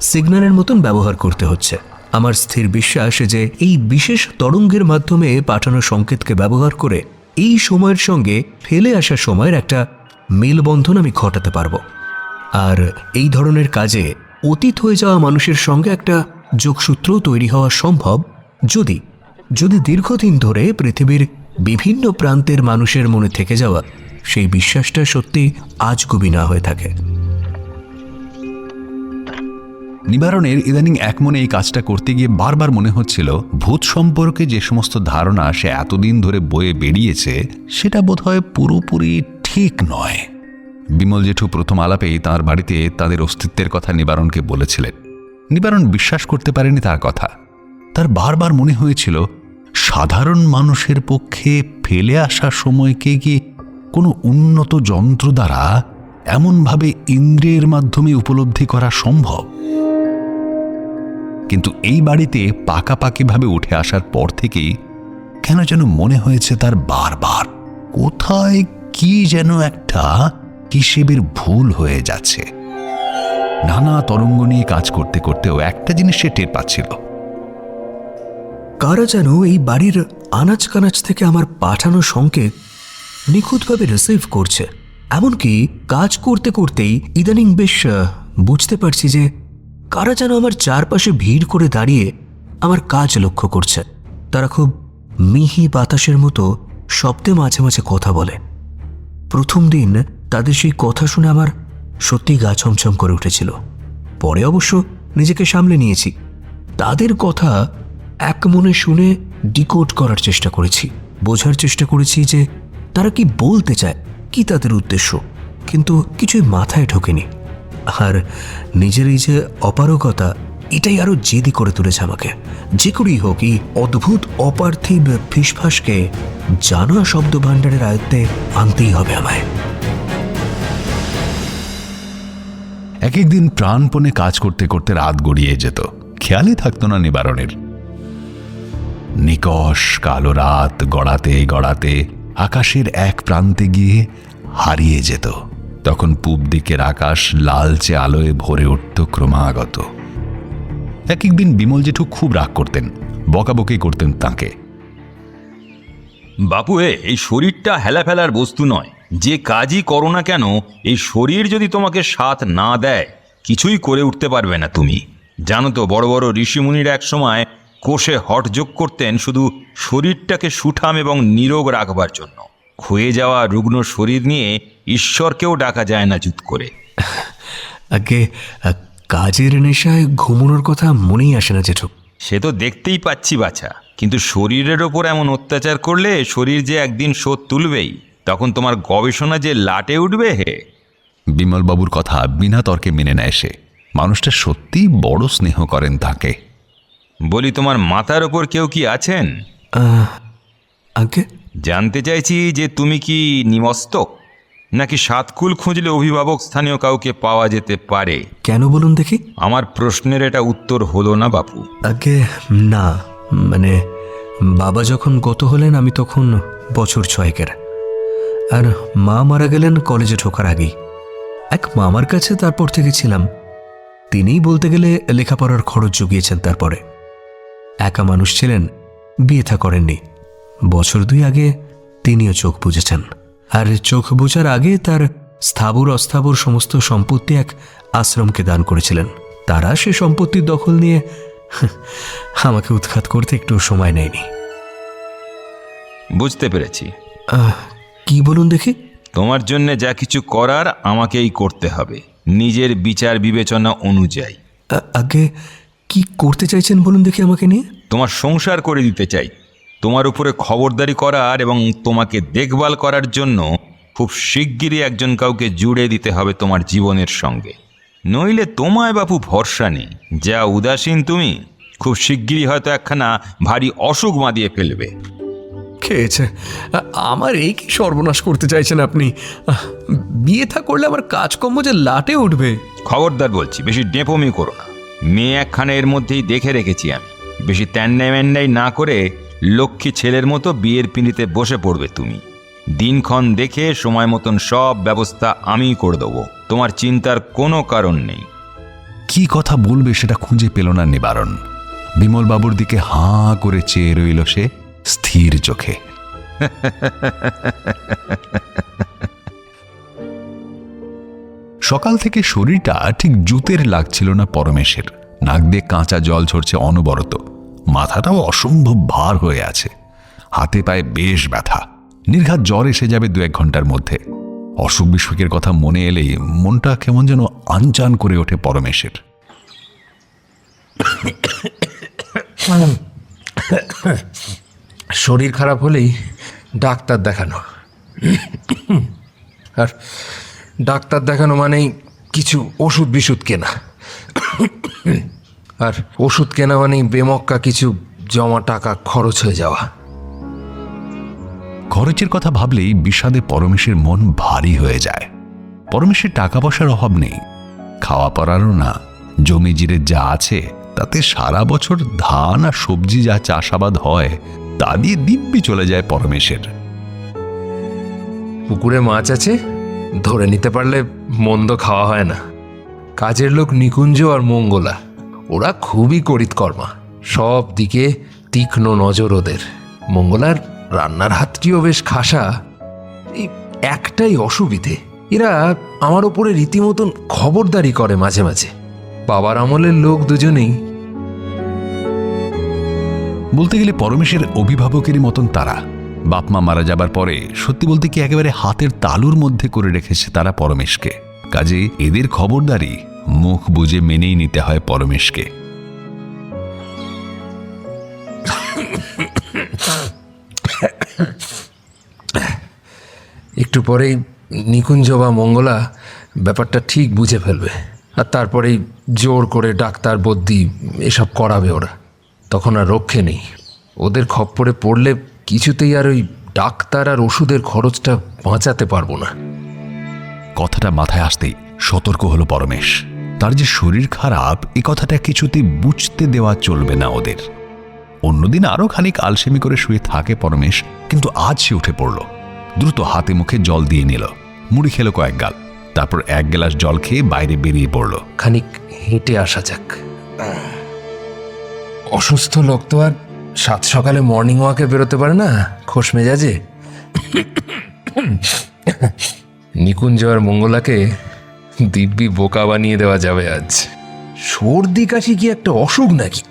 সিগন্যালের মতন ব্যবহার করতে হচ্ছে। আমার স্থির বিশ্বাস যে এই বিশেষ তরঙ্গের মাধ্যমে পাঠানো সংকেতকে ব্যবহার করে এই সময়ের সঙ্গে ফেলে আসা সময়ের একটা মেলবন্ধন আমি ঘটাতে পারবো। আর এই ধরনের কাজে অতীত হয়ে যাওয়া মানুষের সঙ্গে একটা যোগসূত্র তৈরি হওয়া সম্ভব যদি যদি দীর্ঘদিন ধরে পৃথিবীর বিভিন্ন প্রান্তের মানুষের মনে থেকে যাওয়া সেই বিশ্বাসটা সত্যি আজগুবি না হয়ে থাকে। নিবারণের ইদানিং এক মনে এই কাজটা করতে গিয়ে বারবার মনে হচ্ছিল ভূত সম্পর্কে যে সমস্ত ধারণা সে এতদিন ধরে বয়ে বেরিয়েছে সেটা বোধহয় পুরোপুরি ঠিক নয়। বিমল জেঠু প্রথম আলাপেই তাঁর বাড়িতে তাদের অস্তিত্বের কথা নিবারণকে বলেছিলেন। নিবারণ বিশ্বাস করতে পারেনি তার কথা। তার বারবার মনে হয়েছিল সাধারণ মানুষের পক্ষে ফেলে আসা সময়কে কি কোনো উন্নত যন্ত্র দ্বারা এমনভাবে ইন্দ্রিয়ের মাধ্যমে উপলব্ধি করা সম্ভব। কিন্তু এই বাড়িতে পাকাপাকিভাবে উঠে আসার পর থেকেই কেন যেন মনে হয়েছে তার বারবার কোথায় কি যেন একটা হিসেবের ভুল হয়ে যাচ্ছে। নানা তরঙ্গ নিয়ে কাজ করতে করতেও একটা জিনিস সে টের পাচ্ছিল, কারা যেন এই বাড়ির আনাচ কানাচ থেকে আমার পাঠানো সংকেত নিখুঁতভাবে রিসিভ করছে। এমনকি কাজ করতে করতেই ইদানিং বেশ বুঝতে পারছি যে কারা যেন আমার চারপাশে ভিড় করে দাঁড়িয়ে আমার কাজ লক্ষ্য করছে। তারা খুব মিহি বাতাসের মতো শব্দে মাঝে মাঝে কথা বলে। প্রথম দিন তাদের সেই কথা শুনে আমার সত্যি গা ছমছম করে উঠেছিল। পরে অবশ্য নিজেকে সামলে নিয়েছি। তাদের কথা এক মনে শুনে ডিকোড করার চেষ্টা করেছি, বোঝার চেষ্টা করেছি যে তারা কি বলতে চায়, কি তাদের উদ্দেশ্য, কিন্তু কিছুই মাথায় ঢোকেনি। আর নিজের এই যে অপারগতা, এটাই আরো জেদি করে তুলেছে আমাকে। যে করেই হোক এই অদ্ভুত অপার্থিব ফিসফাসকে জানা শব্দ ভাণ্ডারের আয়ত্তে আনতেই হবে আমায়। এক একদিন প্রাণপণে কাজ করতে করতে রাত গড়িয়ে যেত, খেয়ালই থাকতো না নিবারণের। নিকষ কালো রাত গড়াতে গড়াতে আকাশের এক প্রান্তে গিয়ে হারিয়ে যেত। তখন পূব দিকের আকাশ লালচে আলোয় ভরে উঠত ক্রমাগত। এক একদিন বিমল জেঠু খুব রাগ করতেন, বকাবকি করতেন তাঁকে। বাপু, এই শরীরটা হেলা ফেলার বস্তু নয়। যে কাজই করো না কেন, এই শরীর যদি তোমাকে সাথ না দেয় কিছুই করে উঠতে পারবে না তুমি। জানো তো, বড় বড় ঋষিমুনিরা এক সময় কোষে হঠযোগ করতেন শুধু শরীরটাকে সুঠাম এবং নিরোগ রাখবার জন্য। ক্ষয়ে যাওয়া রুগ্ন শরীর নিয়ে ঈশ্বরকেও ডাকা যায় না জুত করে। আগে কাজের নেশায় ঘুমানোর কথা মনেই আসে না জেঠু। সে তো দেখতেই পাচ্ছি বাছা, কিন্তু শরীরের ওপর এমন অত্যাচার করলে শরীর যে একদিন শোধ তুলবেই। তখন তোমার গবেষণা যে লাটে উঠবে। হে, বিমলবাবুর কথা বিনা তর্কে মেনে নেয় সে। মানুষটা সত্যি বড় স্নেহ করেন তাকে। বলি, তোমার মাথার ওপর কেউ কি আছেন? আগে জানতে চাইছি যে তুমি কি নিমস্তক, নাকি সাতকুল খুঁজলে অভিভাবক স্থানীয় কাউকে পাওয়া যেতে পারে? কেন বলুন দেখি? আমার প্রশ্নের এটা উত্তর হলো না বাপু। আগে না, মানে বাবা যখন গত হলেন আমি তখন বছর 6-এর, আর মা মারা গেলেন কলেজে ঢোকার আগেই। এক মামার কাছে তারপর থেকে ছিলাম। তিনিই বলতে গেলে লেখাপড়ার খরচ জুগিয়েছেন। তারপরে একা মানুষ ছিলেন, বিয়ে থা করেননি। বছর 2 আগে তিনিও চোখ বুঝেছেন, আর চোখ বোঝার আগে তার স্থাবর অস্থাবর সমস্ত সম্পত্তি এক আশ্রমকে দান করেছিলেন। তারা সে সম্পত্তির দখল নিয়ে আমাকে উৎখাত করতে একটু সময় নেয়নি। বুঝতে পেরেছি। কি বলুন দেখি? তোমার জন্য যা কিছু করার আমাকেই করতে হবে, নিজের বিচার বিবেচনা অনুযায়ী। আগে কি করতে চাইছেন বলুন দেখি আমাকে নিয়ে? তোমার সংসার করে দিতে চাই। তোমার উপরে খবরদারি করার এবং তোমাকে দেখভাল করার জন্য খুব শিগগিরই একজন কাউকে জুড়ে দিতে হবে তোমার জীবনের সঙ্গে, নইলে তোমায় বাপু ভরসা নেই। যা উদাসীন তুমি, খুব শিগগিরই হয়তো একখানা ভারী অসুখ বাঁধিয়ে ফেলবে। খেয়েছে আমার এই কি সর্বনাশ করতে চাইছেন আপনি? বিয়ে থা করলে আমার কাজকর্ম যে লাটে উঠবে। খবরদার বলছি, বেশি ডেপমি করো না। মেয়ে একখানা এর মধ্যেই দেখে রেখেছি আমি। বেশি ত্যান্নাই ম্যান্নাই না করে লক্ষ্মী ছেলের মতো বিয়ের পিঁড়িতে বসে পড়বে তুমি। দিনক্ষণ দেখে সময় মতন সব ব্যবস্থা আমিই করে দেবো, তোমার চিন্তার কোনো কারণ নেই। কি কথা বলবে সেটা খুঁজে পেল না নিবারণ। বিমলবাবুর দিকে হাঁ করে চেয়ে রইল সে স্থির চোখে। সকাল থেকে শরীরটা ঠিক জুতের লাগছিল না পরমেশের। নাক দিয়ে কাঁচা জল ঝরছে অনবরত, মাথাটাও অসম্ভব ভার হয়ে আছে, হাতে পায়ে বেশ ব্যথা। নির্ঘাত জ্বর এসে যাবে 2-1 ঘন্টার মধ্যে। অসুখ বিসুখের কথা মনে এলেই মনটা কেমন যেন আনচান করে ওঠে পরমেশের। শরীর খারাপ হলেই ডাক্তার দেখানো, আর ডাক্তার দেখানো মানেই কিছু ওষুধ বিশুধ কেনা, আর ওষুধ কেনা মানেই বেমক্কা কিছু জমা টাকা খরচ হয়ে যাওয়া। খরচের কথা ভাবলেই বিষাদে পরমেশের মন ভারী হয়ে যায়। পরমেশের টাকা পয়সার অভাব নেই, খাওয়া পড়ারও না। জমি জিরে যা আছে তাতে সারা বছর ধান আর সবজি যা চাষাবাদ হয় তা দিয়ে দিব্যি চলে যায় পরমেশের। পুকুরে মাছ আছে, ধরে নিতে পারলে মন্দ খাওয়া হয় না। কাজের লোক নিকুঞ্জ আর মঙ্গলা, ওরা খুবই করিতকর্মা, সব দিকে তীক্ষ্ণ নজর ওদের। মঙ্গলার রান্নার হাতটিও বেশ খাসা। এই একটাই অসুবিধে, এরা আমার ওপরে রীতিমতন খবরদারি করে মাঝে মাঝে। বাবার আমলের লোক দুজনেই। বলতে গেলে পরমেশের অভিভাবকেরই মতন তারা। বাপমা মারা যাবার পরে সত্যি বলতে কি একেবারে হাতের তালুর মধ্যে করে রেখেছে তারা পরমেশকে। কাজে এদের খবরদারি মুখ বুঝে মেনেই নিতে হয় পরমেশকে। একটু পরেই নিকুঞ্জ বা মঙ্গলা ব্যাপারটা ঠিক বুঝে ফেলবে, আর তারপরেই জোর করে ডাক্তার বদ্যি এসব করাবে ওরা। তখন আর রক্ষে নেই। ওদের খপ্পরে পড়লে কিছুতেই আর ওই ডাক্তার আর ওষুধের খরচটা বাঁচাতে পারবো না। কথাটা মাথায় আসতেই সতর্ক হলো পরমেশ। তার যে শরীর খারাপ এ কথাটা কিছুতেই বুঝতে দেওয়া চলবে না ওদের। অন্যদিন আরো খানিক আলসেমি করে শুয়ে থাকে পরমেশ, কিন্তু আজ সে উঠে পড়ল। দ্রুত হাতে মুখে জল দিয়ে নিল, মুড়ি খেলো কয়েক গাল, তারপর 1 গ্লাস জল খেয়ে বাইরে বেরিয়ে পড়ল। খানিক হেঁটে আসা যাক। অসুস্থ লোক তো আর সাত সকালে মর্নিং ওয়াকে বেরোতে পারে না খোশ মেজাজে। নিকুঞ্জ আর মঙ্গলাকে দিব্যি বোকা বানিয়ে দেওয়া যাবে আজ। সর্দি কাশি কি একটা অসুখ নাকি?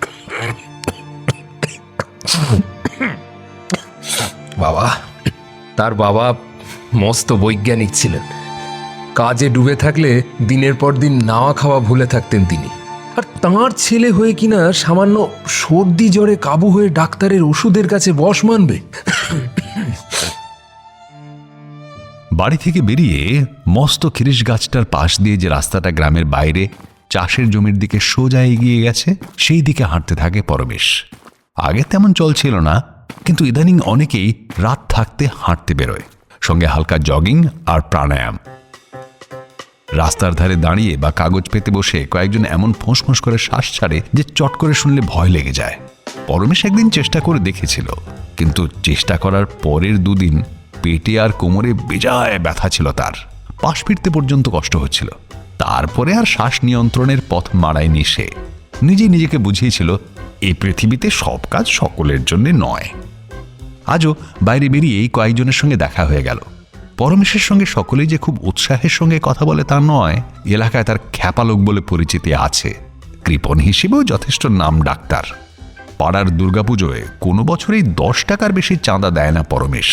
বাবা, তার বাবা মস্ত বৈজ্ঞানিক ছিলেন। কাজে ডুবে থাকলে দিনের পর দিন নাওয়া খাওয়া ভুলে থাকতেন তিনি। আর তাঁর ছেলে হয়ে কিনা সামান্য সর্দি জ্বরে কাবু হয়ে ডাক্তারের ওষুধের কাছে বশ মানবে? বাড়ি থেকে বেরিয়ে মস্ত খিরিশ গাছটার পাশ দিয়ে যে রাস্তাটা গ্রামের বাইরে চাষের জমির দিকে সোজা এগিয়ে গেছে, সেই দিকে হাঁটতে থাকে পরমেশ। আগে তেমন চল ছিল না, কিন্তু ইদানিং অনেকেই রাত থাকতে হাঁটতে বেরোয়, সঙ্গে হালকা জগিং আর প্রাণায়াম। রাস্তার ধারে দাঁড়িয়ে বা কাগজ পেতে বসে কয়েকজন এমন ফোঁস করে শ্বাস ছাড়ে যে চট করে শুনলে ভয় লেগে যায়। পরমেশ একদিন চেষ্টা করে দেখেছিল, কিন্তু চেষ্টা করার পরের 2 দিন পেটে আর কোমরে বেজায় ব্যথা ছিল তার। পাশ ফিরতে পর্যন্ত কষ্ট হচ্ছিল। তারপরে আর শ্বাস নিয়ন্ত্রণের পথ মারায়নি সে। নিজেকে বুঝিয়েছিল এই পৃথিবীতে সব কাজ সকলের জন্য নয়। আজও বাইরে বেরিয়েই কয়েকজনের সঙ্গে দেখা হয়ে গেল। পরমেশের সঙ্গে সকলেই যে খুব উৎসাহের সঙ্গে কথা বলে তা নয়। এলাকায় তার খ্যাপালোক বলে পরিচিতি আছে, কৃপণ হিসেবেও যথেষ্ট নাম ডাক্তার। পাড়ার দুর্গাপুজোয় কোনো বছরেই 10 টাকার বেশি চাঁদা দেয় না পরমেশ।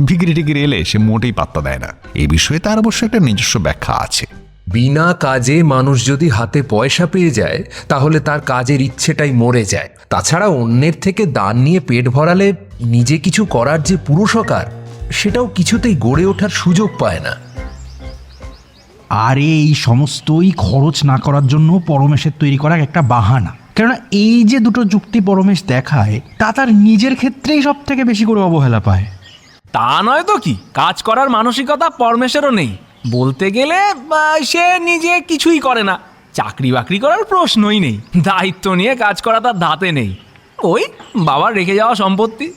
ভিগিরি টিগিরি এলে সে মোটেই পাত্তা দেয় না। এই বিষয়ে তার অবশ্য একটা নিজস্ব ব্যাখ্যা আছে। বিনা কাজে মানুষ যদি হাতে পয়সা পেয়ে যায় তাহলে তার কাজের ইচ্ছেটাই মরে যায়। তাছাড়া অন্যের থেকে দান নিয়ে পেট ভরালে নিজে কিছু করার যে পুরুষকার, সেটাও কিছুতেই গড়ে ওঠার সুযোগ পায় না। আরে এই সমস্তই খরচ না করার জন্য পরমেশের তৈরি করা একটা বাহানা। কেননা এই যে দুটো যুক্তি পরমেশ দেখায় তা তার নিজের ক্ষেত্রেই সব থেকে বেশি করে অবহেলা পায়। তা নয় তো কি, কাজ করার মানসিকতা পরমেশেরও নেই। বলতে গেলে সে নিজে কিছুই করে না, চাকরি বাকরি করার প্রশ্নই নেই, দায়িত্ব নিয়ে কাজ করা তার ধাতে নেই। ওই বাবার রেখে যাওয়া সম্পত্তি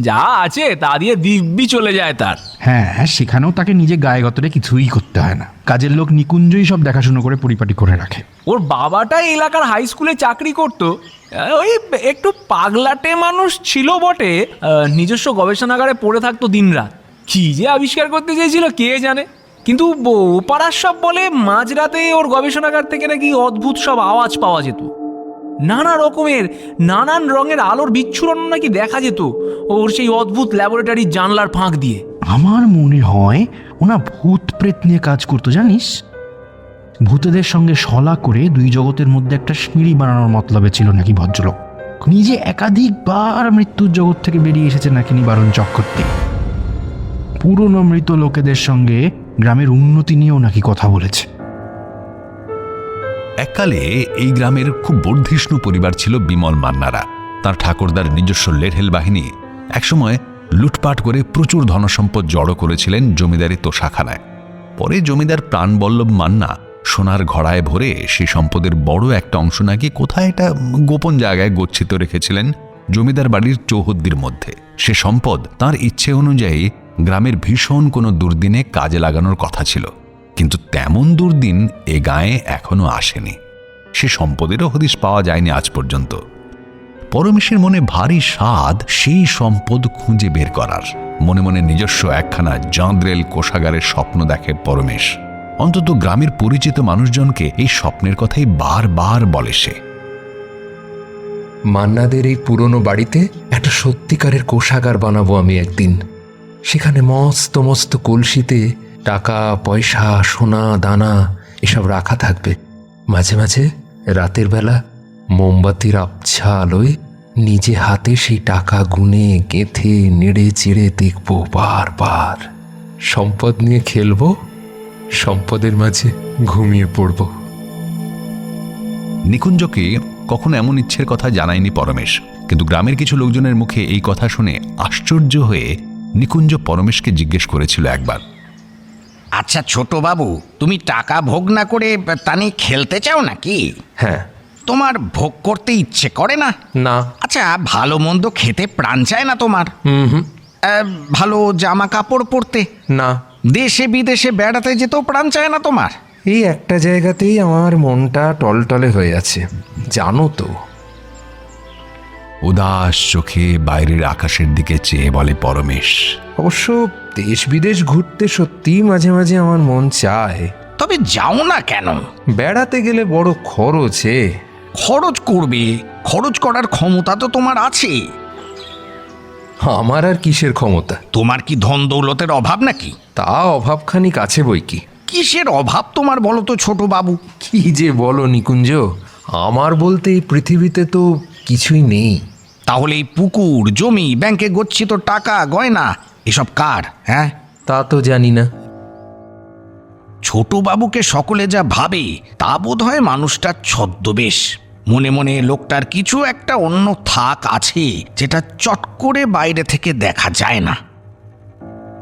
যা আছে তা দিয়ে দিব্যি চলে যায় তার। হ্যাঁ, সেখানেও তাকে নিজে গায়ে গতরে কিছুই করতে হয় না, কাজের লোক নিকুঞ্জই সব দেখাশুনো করে পরিপাটি করে রাখে। ওর বাবাটা এলাকার হাই স্কুলে চাকরি করত, ওই একটু পাগলাটে মানুষ ছিল বটে, নিজস্ব গবেষণাগারে পড়ে থাকতো দিনরাত। কি যে আবিষ্কার করতে চেয়েছিল কে জানে, কিন্তু পাড়ার সব বলে মাঝরাতে ওর গবেষণাগার থেকে নাকি অদ্ভুত সব আওয়াজ পাওয়া যেত, নানা রকমের নানান রঙের আলোর বিচ্ছুরণ নাকি দেখা যেত ওর সেই অদ্ভুত ল্যাবরেটরির জানলার ফাঁক দিয়ে। আমার মনে হয় ওনা ভূত প্রেত নিয়ে কাজ করতো, জানিস। ভূতেদের সঙ্গে শলা করে দুই জগতের মধ্যে একটা সিঁড়ি বানানোর মতলবে ছিল নাকি ভদ্রলোক। নিজে একাধিকবার মৃত্যুর জগৎ থেকে বেরিয়ে এসেছে নাকি নিবারণ চক্রবর্তী। পুরনো মৃত লোকেদের সঙ্গে গ্রামের উন্নতি নিয়েও নাকি কথা বলেছে। এককালে এই গ্রামের খুব বর্ধিষ্ণু পরিবার ছিল বিমল মান্নারা। তার ঠাকুরদার নিজস্ব লেঢেল বাহিনী একসময় লুটপাট করে প্রচুর ধনসম্পদ জড়ো করেছিলেন জমিদারি তোষাখানায়। পরে জমিদার প্রাণবল্লভ মান্না সোনার ঘড়ায় ভরে সেই সম্পদের বড় একটা অংশ নাকি কোথায় একটা গোপন জায়গায় গচ্ছিত রেখেছিলেন জমিদার বাড়ির চৌহদ্দির মধ্যে। সে সম্পদ তার ইচ্ছে অনুযায়ী গ্রামের ভীষণ কোনো দুর্দিনে কাজে লাগানোর কথা ছিল, কিন্তু তেমন দুর্দিন এ গায়ে এখনো আসেনি। সে সম্পদেরও হদিশ পাওয়া যায়নি আজ পর্যন্ত। পরমেশের মনে ভারী স্বাদ সেই সম্পদ খুঁজে বের করার। মনে মনে নিজস্ব একখানা জাঁদরেল কোষাগারের স্বপ্ন দেখে পরমেশ। অন্তত গ্রামের পরিচিত মানুষজনকে এই স্বপ্নের কথাই বারবার বলে সে। মান্নাদের এই পুরনো বাড়িতে একটা সত্যিকারের কোষাগার বানাবো আমি একদিন। সেখানে মস্ত মস্ত কলসিতে টাকা পয়সা সোনা দানা এসব রাখা থাকবে। মাঝে মাঝে রাতের বেলা মোমবাতির আবছা আলোয় নিজে হাতে সেই টাকা গুনে গেঁথে নেড়ে চেড়ে দেখবো বারবার। সম্পদ নিয়ে খেলবো, সম্পদের মাঝে ঘুমিয়ে পড়বো। নিকুঞ্জকে কখনো এমন ইচ্ছের কথা জানায়নি পরমেশ, কিন্তু গ্রামের কিছু লোকজনের মুখে এই কথা শুনে আশ্চর্য হয়ে নিকুঞ্জ পরমেশকে জিজ্ঞেস করেছিল একবার, আচ্ছা ছোট বাবু, তুমি টাকা ভোগ না করে তা নিয়ে খেলতে চাও নাকি? হ্যাঁ। তোমার ভোগ করতে ইচ্ছে করে না? না। আচ্ছা, ভালো মন্দ খেতে প্রাণ চায় না তোমার? ভালো জামা কাপড় পরতে? না। দেশে বিদেশে বেড়াতে যেতেও প্রাণ চায় না তোমার? এই একটা জায়গাতেই আমার মনটা টলটলে হয়ে আছে, জানো তো। উদাস চোখে বাইরের আকাশের দিকে চেয়ে বলে পরমেশ, অবশ্য দেশ বিদেশ ঘুরতে সত্যিই মাঝে মাঝে আমার মন চায়। তবে যাও না কেন? বেড়াতে গেলে বড় খরচে। খরচ করবে, খরচ করার ক্ষমতা তো তোমার আছে। আমার আর কিসের ক্ষমতা? তোমার কি ধন দৌলতের অভাব নাকি? তা অভাবখানিক আছে বই কি। কিসের অভাব তোমার বলো তো ছোট বাবু? কি যে বলো নিকুঞ্জ, আমার বলতে এই পৃথিবীতে তো কিছুই নেই। তাহলে এই পুকুর জমি ব্যাংকে গচ্ছিত টাকা গয়না এসব কার? হ্যাঁ, তা তো জানি না। ছোট বাবুকে সকলে যা ভাবে তা বোধ হয় মানুষটার ছদ্মবেশ। মনে মনে লোকটার কিছু একটা অন্য থাক আছে যেটা চট করে বাইরে থেকে দেখা যায় না।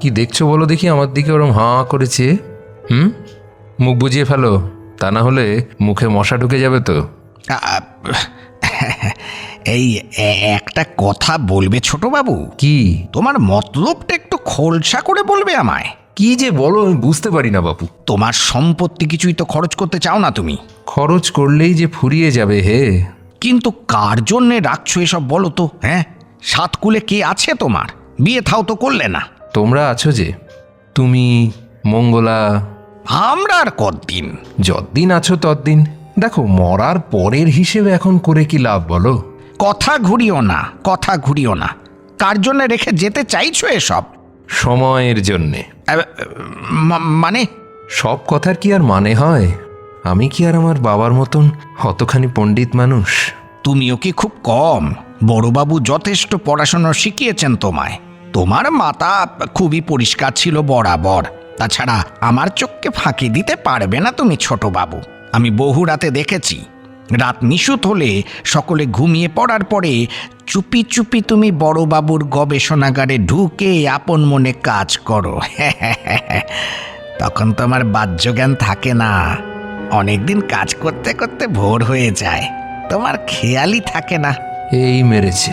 কি দেখছো বলো দেখি আমার দিকে ওরম হাঁ করেছে? মুখ বুজিয়ে ফেলো, তা না হলে মুখে মশা ঢুকে যাবে তো। এই একটা কথা বলবে ছোট বাবু? কি? তোমার মতলবটা একটু খোলসা করে বলবে আমায়। কি যে বলো আমি বুঝতে পারি না বাবু। তোমার সম্পত্তি কিছুই তো খরচ করতে চাও না তুমি। খরচ করলেই যে ফুরিয়ে যাবে হে। কিন্তু কার জন্যে রাখছো এসব বলো তো? হ্যাঁ, সাতকুলে কে আছে তোমার? বিয়ে থাও তো করলে না। তোমরা আছো যে, তুমি মঙ্গলা। আমরা আর কতদিন? যতদিন আছো ততদিন। দেখো, মরার পরের হিসেবে এখন করে কি লাভ বলো? কথা ঘুরিও না, কথা ঘুরিও না। কার জন্য রেখে যেতে চাইছো এসব? সময়ের জন্যে। মানে সব কথার কি আর মানে হয়? আমি কি আর আমার বাবার মতন অতখানি পণ্ডিত মানুষ? তুমিও কি খুব কম? বড়বাবু যথেষ্ট পড়াশোনা শিখিয়েছেন তোমায়। তোমার মাথা খুবই পরিষ্কার ছিল বরাবর। তাছাড়া আমার চোখকে ফাঁকি দিতে পারবে না তুমি ছোট বাবু। আমি বহু রাতে দেখেছি, রাত নিশুত হলে সকলে ঘুমিয়ে পড়ার পরে চুপি চুপি তুমি বড়বাবুর গবেষণাগারে ঢুকে আপন মনে কাজ করো। তখন তোমার বাহ্য জ্ঞান থাকে না। অনেকদিন কাজ করতে করতে ভোর হয়ে যায়, তোমার খেয়ালই থাকে না। এই মেরেছে।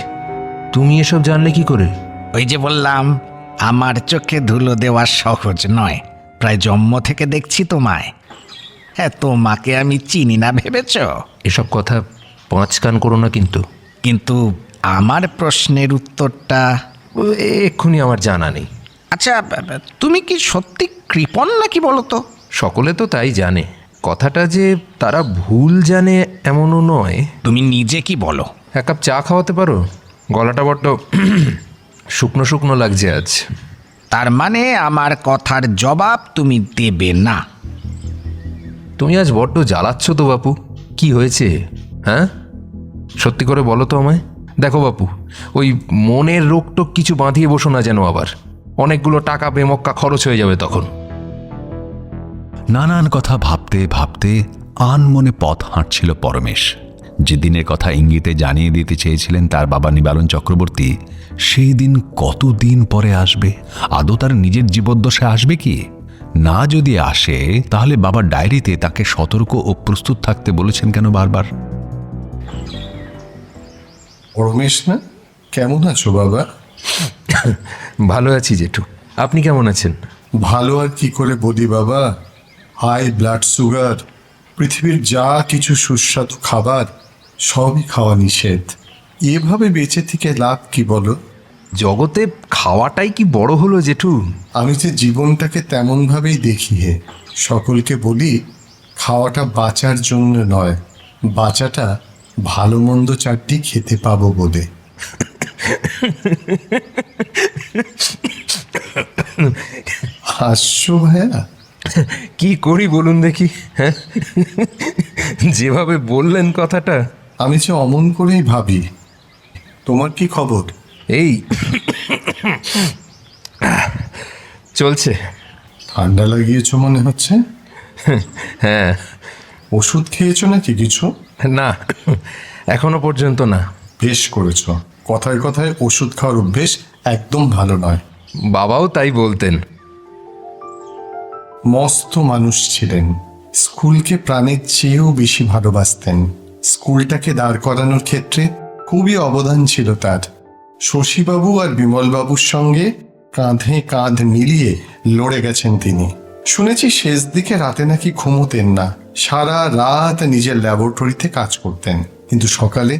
তুমি এসব জানলে কি করে? ওই যে বললাম, আমার চোখে ধুলো দেওয়া সহজ নয়। প্রায় জন্ম থেকে দেখছি তোমায়। হ্যাঁ, তোমাকে আমি চিনি না ভেবেছ? এসব কথা পাঁচ কান করো না কিন্তু। কিন্তু আমার প্রশ্নের উত্তরটা এক্ষুনি আমার জানা নেই। আচ্ছা, তুমি কি সত্যি কৃপণ নাকি বলো তো? সকলে তো তাই জানে। কথাটা যে তারা ভুল জানে এমনও নয়। তুমি নিজে কি বলো? এক কাপ চা খাওয়াতে পারো? গলাটা বড্ড শুকনো শুকনো লাগছে আজ। তার মানে আমার কথার জবাব তুমি দেবে না? তুমি আজ বড্ড জ্বালাচ্ছ তো বাপু। কি হয়েছে? হ্যাঁ, সত্যি করে বলো তো আমায়। দেখো বাপু, ওই মনের রোগটোক কিছু বাঁধিয়ে বসো না যেন আবার। অনেকগুলো টাকা বেমক্কা খরচ হয়ে যাবে তখন। নানান কথা ভাবতে ভাবতে আনমনে পথ হাঁটছিল পরমেশ। যে দিনের কথা ইঙ্গিতে জানিয়ে দিতে চেয়েছিলেন তার বাবা নিবারণ চক্রবর্তী, সেই দিন কতদিন পরে আসবে? আদৌ তার নিজের জীবদ্দশায় আসবে কি? না যদি আসে, তাহলে বাবার ডায়েরিতে তাকে সতর্ক ও প্রস্তুত থাকতে বলেছেন কেন বারবার? পরমেশ না, কেমন আছো বাবা? ভালো আছি জেঠু, আপনি কেমন আছেন? ভালো আর কি করে বলি বাবা। হাই ব্লাড সুগার, পৃথিবীর যা কিছু সুস্বাদু খাবার সবই খাওয়া নিষেধ। এভাবে বেঁচে থেকে লাভ কি বলো? জগতে খাওয়াটাই কি বড় হলো জেঠু? আমি যে জীবনটাকে তেমনভাবেই দেখি হে। সকলকে বলি খাওয়াটা বাঁচার জন্য নয়, বাঁচাটা ভালো মন্দ চারটি খেতে পাবো বলে। হাস্য ভাইয়া? কি করি বলুন দেখি। হ্যাঁ, যেভাবে বললেন কথাটা। আমি যে অমন করেই ভাবি। তোমার কি খবর? এই চলছে। ঠান্ডা লাগিয়েছ মনে হচ্ছে। হ্যাঁ। ওষুধ খেয়েছো নাকি কিছু? না, এখনো পর্যন্ত না। বেশ করেছ। কথায় কথায় ওষুধ খাওয়ার অভ্যেস একদম ভালো নয়। বাবাও তাই বলতেন। মস্ত মানুষ ছিলেন, স্কুলকে প্রাণের চেয়েও বেশি ভালোবাসতেন। স্কুলটাকে দাঁড় করানোর ক্ষেত্রে খুবই অবদান ছিল তার। শশীবাবু আর বিমলবাবুর সঙ্গে কাঁধে কাঁধ মিলিয়ে লড়ে গেছেন তিনি। শুনেছি শেষ দিকে রাতে নাকি ঘুমোতেন না, সারা রাত নিজের ল্যাবরেটরিতে কাজ করতেন, কিন্তু সকালে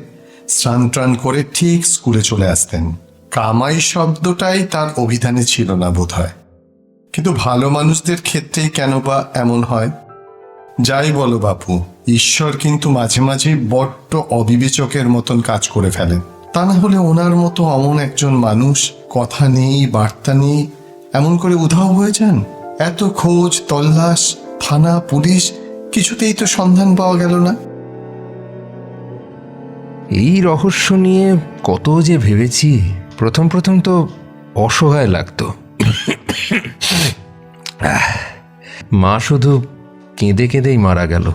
স্নান টান করে ঠিক স্কুলে চলে আসতেন। কামাই শব্দটাই তার অভিধানে ছিল না বোধহয়। কিন্তু ভালো মানুষদের ক্ষেত্রেই কেন বা এমন হয়? যাই বলো বাপু, ঈশ্বর কিন্তু মাঝে মাঝে বড্ড অবিবেচকের মতন কাজ করে ফেলেন। তা না হলে ওনার মতো অমন একজন মানুষ কথা নেই বার্তা নেই এমন করে উধাও হয়ে যান। এত খোঁজ তল্লাশ, থানা পুলিশ, কিছুতেই তো সন্ধান পাওয়া গেল না। এই রহস্য নিয়ে কত যে ভেবেছি। প্রথম প্রথম তো অসহায় লাগতো। মা শুধু কেঁদে কেঁদেই মারা গেল।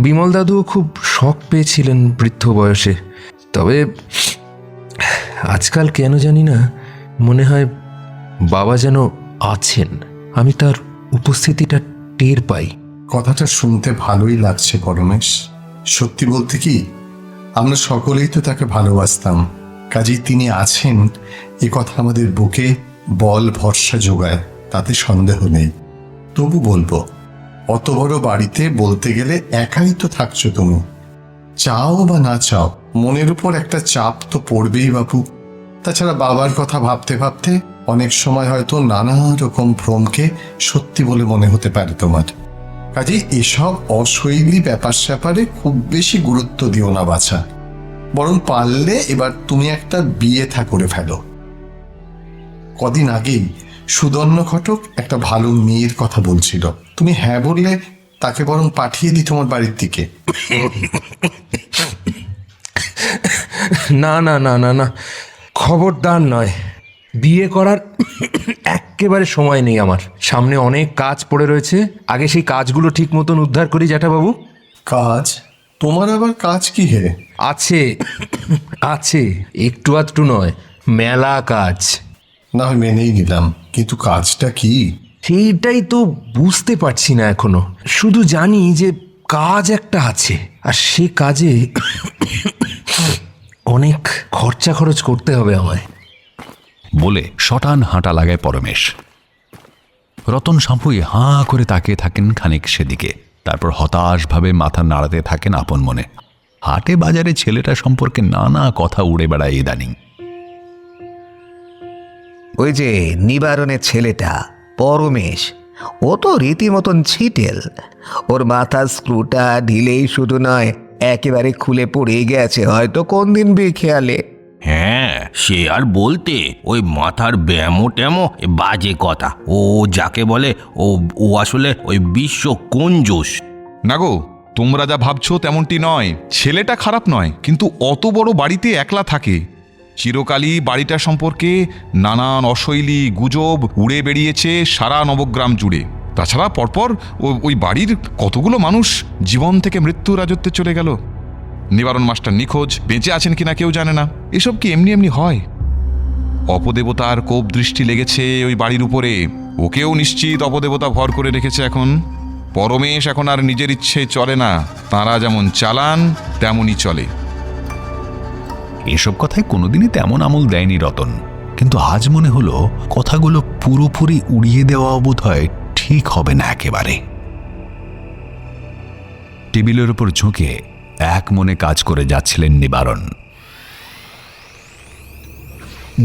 বিমল দাদুও খুব শখ পেয়েছিলেন বৃদ্ধ বয়সে। তবে আজকাল কেন জানি না মনে হয় বাবা যেন আছেন, আমি তার উপস্থিতিটা টের পাই। কথাটা শুনতে ভালোই লাগছে পরমেশ। সত্যি বলতে কি, আমরা সকলেই তো তাকে ভালোবাসতাম। কাজেই তিনি আছেন এ কথা আমাদের বুকে বল ভরসা যোগায়, তাতে সন্দেহ নেই। তবু বলবো, অত বড় বাড়িতে বলতে গেলে একাই তো থাকছো তুমি। চাও বা না চাও, মনের উপর একটা চাপ তো পড়বেই বাপু। তাছাড়া বাবার কথা ভাবতে ভাবতে অনেক সময় হয়তো নানা রকম ভ্রমকে সত্যি বলে মনে হতে পারে তোমার। কাজেই এসব অশৈলী ব্যাপার স্যাপারে খুব বেশি গুরুত্ব দিও না বাছা। বরং পারলে এবার তুমি একটা বিয়ে থা করে ফেলো। কদিন আগেই সুদর্ণ ঘটক একটা ভালো মেয়ের কথা বলছিল, তুমি হ্যাঁ বললে তাকে বরং পাঠিয়ে দিই তোমার বাড়ির দিকে। না না না না না, খবরদার নয়। বিয়ে করার একেবারে সময় নেই আমার, সামনে অনেক কাজ পড়ে রয়েছে। আগে সেই কাজগুলো ঠিক মতন উদ্ধার করি জ্যাঠাবাবু। কাজ? তোমার আবার কাজ কি হে? আছে আছে, একটু আধটু নয়, মেলা কাজ। না হয় মেনেই নিলাম, কিন্তু কাজটা কি? সেইটাই তো বুঝতে পারছি না এখনো। শুধু জানি যে কাজ একটা আছে, আর সে কাজে অনেক খরচা খরচ করতে হবে আমায়। বলে শটান হাঁটা লাগায় পরমেশ। রতন সাঁপুই হাঁ করে তাকিয়ে থাকেন খানিক সেদিকে, তারপর হতাশভাবে মাথা নাড়াতে থাকেন আপন মনে। হাটে বাজারে ছেলেটা সম্পর্কে নানা কথা উড়ে বেড়ায় ইদানিং। ওই যে নিবারণের ছেলেটা পরমেশ, ও তো রীতিমতন ছিটেল। ওর মাথার স্ক্রুটা ঢিলেই শুধু নয়, একেবারে খুলে পড়ে গেছে হয়তো কোন দিন বেখেয়ালে। হ্যাঁ, সে আর বলতে, ওই মাথার ব্যামো ট্যামো বাজে কথা। ও যাকে বলে ও আসলে ওই বিশ্ব কঞ্জুস। না গো, তোমরা যা ভাবছো তেমনটি নয়। ছেলেটা খারাপ নয়, কিন্তু অত বড় বাড়িতে একলা থাকে। চিরকালই বাড়িটা সম্পর্কে নানান অশৈলী গুজব উড়ে বেরিয়েছে সারা নবগ্রাম জুড়ে। তাছাড়া পরপর ওই বাড়ির কতগুলো মানুষ জীবন থেকে মৃত্যু রাজত্বে চলে গেল। নিবারণ মাস্টার নিখোঁজ, বেঁচে আছেন কিনা কেউ জানে না। এসব কি এমনি এমনি হয়? অপদেবতার কোপ দৃষ্টি লেগেছে ওই বাড়ির উপরে। ওকেও নিশ্চিত অপদেবতা ভর করে রেখেছে এখন। পরমেশ এখন আর নিজের ইচ্ছে চলে না, তাঁরা যেমন চালান তেমনই চলে। এসব কথায় কোনোদিনই তেমন আমল দেয়নি রতন, কিন্তু আজ মনে হলো কথাগুলো পুরোপুরি উড়িয়ে দেওয়া বোধ হয় ঠিক হবে না একেবারে। টেবিলের উপর ঝুঁকে এক মনে কাজ করে যাচ্ছিলেন নিবারণ।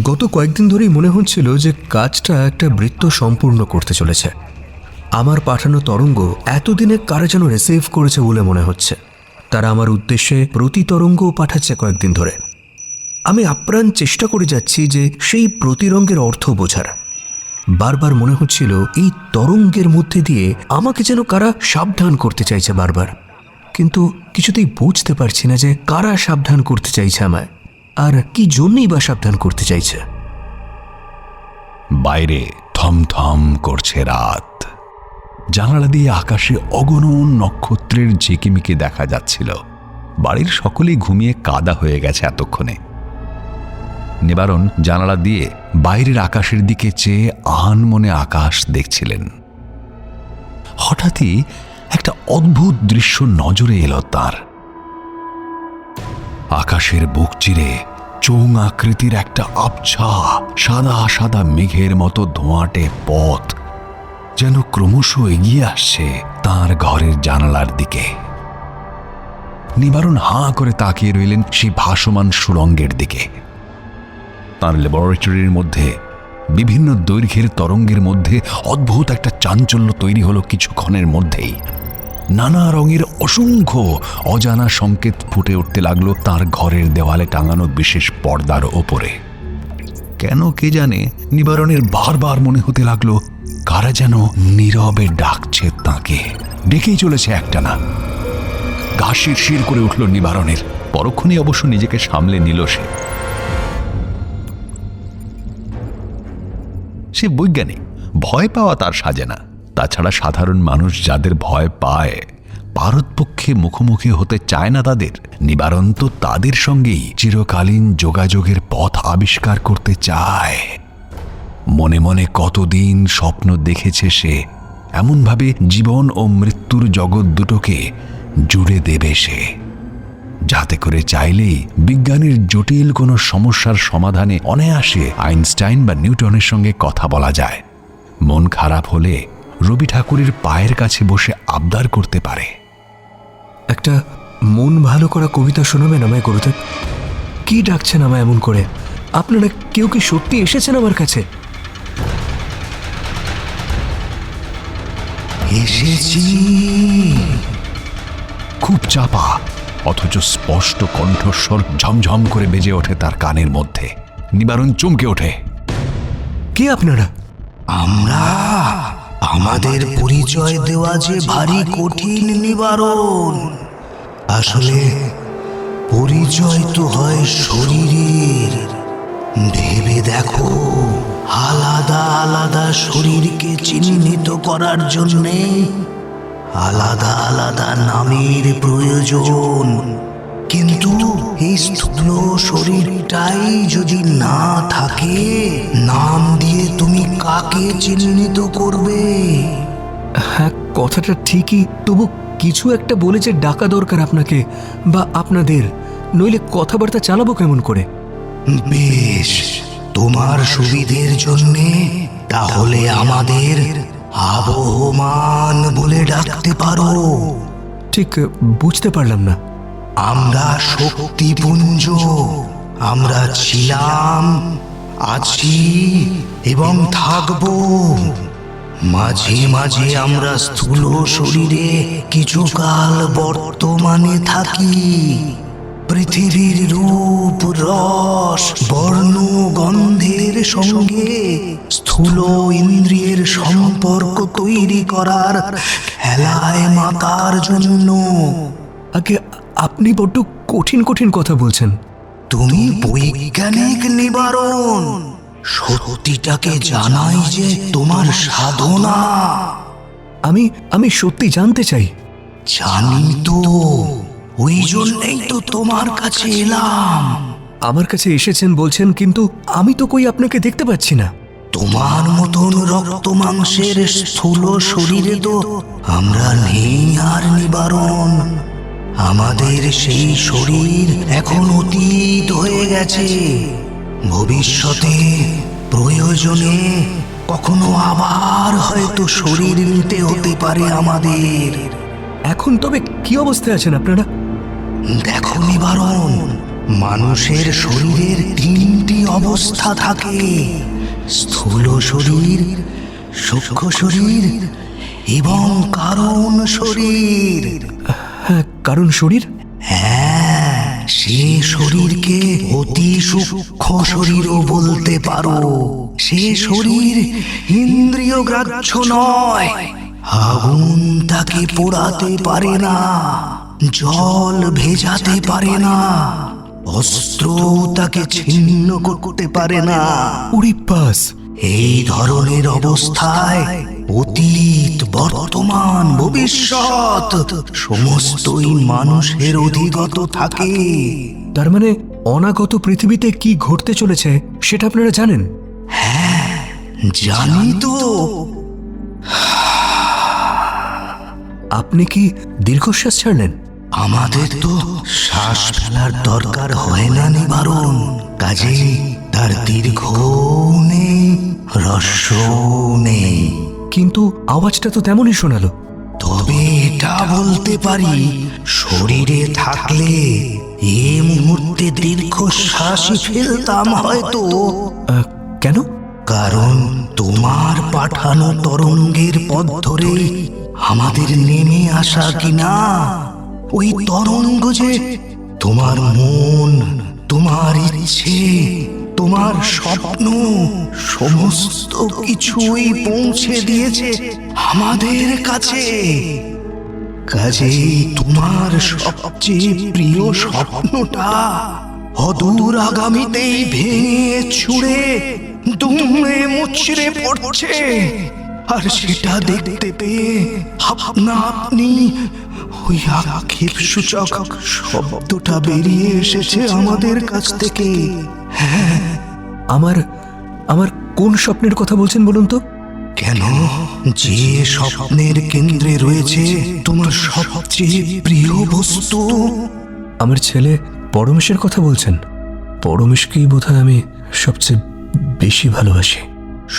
গত কয়েকদিন ধরেই মনে হচ্ছিল যে কাজটা একটা বৃত্ত সম্পূর্ণ করতে চলেছে। আমার পাঠানো তরঙ্গ এতদিনে কারা যেন রিসিভ করেছে বলে মনে হচ্ছে। তারা আমার উদ্দেশ্যে প্রতি তরঙ্গও পাঠাচ্ছে কয়েকদিন ধরে। আমি আপ্রাণ চেষ্টা করে যাচ্ছি যে সেই প্রতিরঙ্গের অর্থ বোঝার। বারবার মনে হচ্ছিল এই তরঙ্গের মধ্যে দিয়ে আমাকে যেন কারা সাবধান করতে চাইছে বারবার, কিন্তু কিছুতেই বুঝতে পারছি না যে কারা সাবধান করতে চাইছে আমায়, আর কি জন্যই বা সাবধান করতে চাইছে। বাইরে থমথম করছে রাত। জানালা দিয়ে আকাশে অগণন নক্ষত্রের ঝিকিমিকি দেখা যাচ্ছিল। বাড়ির সকলেই ঘুমিয়ে কাদা হয়ে গেছে এতক্ষণে। নিবারণ জানালা দিয়ে বাইরের আকাশের দিকে চেয়ে আহান মনে আকাশ দেখছিলেন। হঠাৎই একটা অদ্ভুত দৃশ্য নজরে এলো তার। আকাশের বুক চিরে চোঙ আকৃতির একটা আবছা সাদা সাদা মেঘের মতো ধোঁয়াটে পথ যেন ক্রমশ এগিয়ে আসছে তার ঘরের জানালার দিকে। নিবারণ হাঁ করে তাকিয়ে রইলেন সেই ভাসমান সুড়ঙ্গের দিকে। তার ল্যাবরেটরির মধ্যে বিভিন্ন দৈর্ঘ্যের তরঙ্গের মধ্যে অদ্ভুত একটা চাঞ্চল্য তৈরি হলো কিছুক্ষণের মধ্যেই। নানা রঙের অসংখ্য অজানা সংকেত ফুটে উঠতে লাগলো তার ঘরের দেওয়ালে টাঙানো বিশেষ পর্দার ওপরে। কেন কে জানে নিবারণের বারবার মনে হতে লাগলো কারা যেন নীরবে ডাকছে তাকে, ডেকেই চলেছে একটানা। গা শিরশির করে উঠল নিবারণের। পরক্ষণেই অবশ্য নিজেকে সামলে নিল সে বৈজ্ঞানিক, ভয় পাওয়া তার সাজে না। তাছাড়া সাধারণ মানুষ যাদের ভয় পায়, পারতপক্ষে মুখোমুখি হতে চায় না তাদের, নিবারণ তো তাদের সঙ্গেই চিরকালীন যোগাযোগের পথ আবিষ্কার করতে চায়। মনে মনে কতদিন স্বপ্ন দেখেছে সে, এমনভাবে জীবন ও মৃত্যুর জগৎ দুটোকে জুড়ে দেবে সে, যাতে করে চাইলেই বিজ্ঞানের জটিল কোনো সমস্যার সমাধানে অনায়াসে আইনস্টাইন বা নিউটনের সঙ্গে কথা বলা যায়। মন খারাপ হলে রবি ঠাকুরের পায়ের কাছে বসে আবদার করতে পারে। একটা মন ভালো করা কবিতা শোনাবেন আমায় গুরুদেব? কি ডাকছেন আমায় এমন করে? আপনারা কেউ কি সত্যি এসেছেন আমার কাছে? এসেছি। খুব চাপা অথচ স্পষ্ট কণ্ঠস্বর ঝমঝম করে বেজে ওঠে তার কানের মধ্যে। নিবারণ চমকে ওঠে। কে আপনারা? আমরা আমাদের পরিচয় দেওয়া যে ভারী কঠিন নিবারণ। আসলে পরিচয় তো হয় শরীরের। ভেবে দেখো, আলাদা আলাদা শরীরকে চিহ্নিত করার জন্যে আলাদা আলাদা নামের প্রয়োজন। কিন্তু এই স্থূল শরীরটাই যদি না থাকে, নাম দিয়ে তুমি কাকে চিহ্নিত করবে? হ্যাঁ, কথাটা ঠিকই, তবু কিছু একটা বলেছে ডাকা দরকার আপনাকে বা আপনাদের, নইলে কথাবার্তা চালাবো কেমন করে? বেশ, তোমার সুবিধের জন্যে তাহলে আমাদের আবহমান বলে ডাকতে পারো। ঠিক বুঝতে পারলাম না। আমরা শক্তিপুঞ্জ। আমরা ছিলাম, আছি এবং থাকব। মাঝে মাঝে আমরা স্থূল শরীরে কিছুকাল বর্তমানে থাকি। পৃথিবীর রূপ, রস, বর্ণ, গন্ধের সঙ্গে স্থূল ইন্দ্রিয়ের সম্পর্ক তৈরি করার খেলায় মাতার জন্য। আগে আপনি বড্ড কঠিন কঠিন কথা বলছেন। তুমি বৈজ্ঞানিক নিবারণ। সত্যিটাকে জানাই যে তোমার সাধনা। আমি সত্যি জানতে চাই। জানি তো, ওই জন্যই তো তোমার কাছে এলাম। আমার কাছে এসেছেন বলছেন, কিন্তু আমি তো কই আপনাকে দেখতে পাচ্ছি না। তোমার মতন রক্ত মাংসের স্থূল শরীরে তো আমরা নেই আর নিবারণ। আমাদের সেই শরীর এখন অতীত হয়ে গেছে। ভবিষ্যতে প্রয়োজনে কখনো আবার হয়তো শরীর নিতে হতে পারে আমাদের। এখন তবে কি অবস্থায় আছেন আপনারা? দেখো নিবারণ, মানুষের শরীরের 3টি অবস্থা থাকে: স্থূল শরীর, সূক্ষ্ম শরীর এবং কারণ শরীর। হ্যাঁ, কারণ শরীর। হ্যাঁ, সে শরীরকে অতি সূক্ষ্ম শরীরও বলতে পারো। সে শরীর ইন্দ্রিয় গ্রাহ্য নয়। আগুন তাকে পোড়াতে পারে না, জল ভেজাতে পারে না, অস্ত্র তাকে ছিন্ন করতে পারে না। উড়িপাস! এই ধরনের অবস্থায় অতীত, বর্তমান, ভবিষ্যৎ সমস্তই মানুষের অধিগত থাকে। তার মানে অনাগত পৃথিবীতে কি ঘটতে চলেছে সেটা আপনারা জানেন? হ্যাঁ, জানি তো। আপনি কি দীর্ঘশ্বাস ছাড়লেন? আমাদের তো শ্বাস ফেলার দরকার হয় না নিবারণ, কাজেই তার দীর্ঘ নেই, হ্রস্ব নেই। কিন্তু আওয়াজটা তো তেমনই শোনালো। তবে এটা বলতে পারি, শরীরে থাকলে এই মুহূর্তে দীর্ঘশ্বাসই ফেলতাম হয়তো। কেন? কারণ তোমার পাঠানো তরঙ্গের পথ ধরে আমাদের নেমে আসা কিনা ওই তরঙ্গ যে তোমার মন, তোমার ইচ্ছে, তোমার স্বপ্ন সমস্ত কিছুই পৌঁছে দিয়েছে আমাদের কাছে। কাজেই তোমার সবচেয়ে প্রিয় স্বপ্নটা অদূর আগামীতেই ভেঙে চুড়ে দুমড়ে মুচড়ে পড়ছে। আর সেটা দেখতে পেয়ে আপনা আপনি ওই আক্ষেপ সূচক শব্দটা বেরিয়ে এসেছে আমাদের কাছ থেকে। হ্যাঁ, আমার কোন স্বপ্নের কথা বলছেন বলুন তো? কেন, যে স্বপ্নের কেন্দ্রে রয়েছে তোমার সবচেয়ে প্রিয় বস্তু। আমার ছেলে পরমেশের কথা বলছেন? পরমেশকেই বোধহয় আমি সবচেয়ে বেশি ভালোবাসি।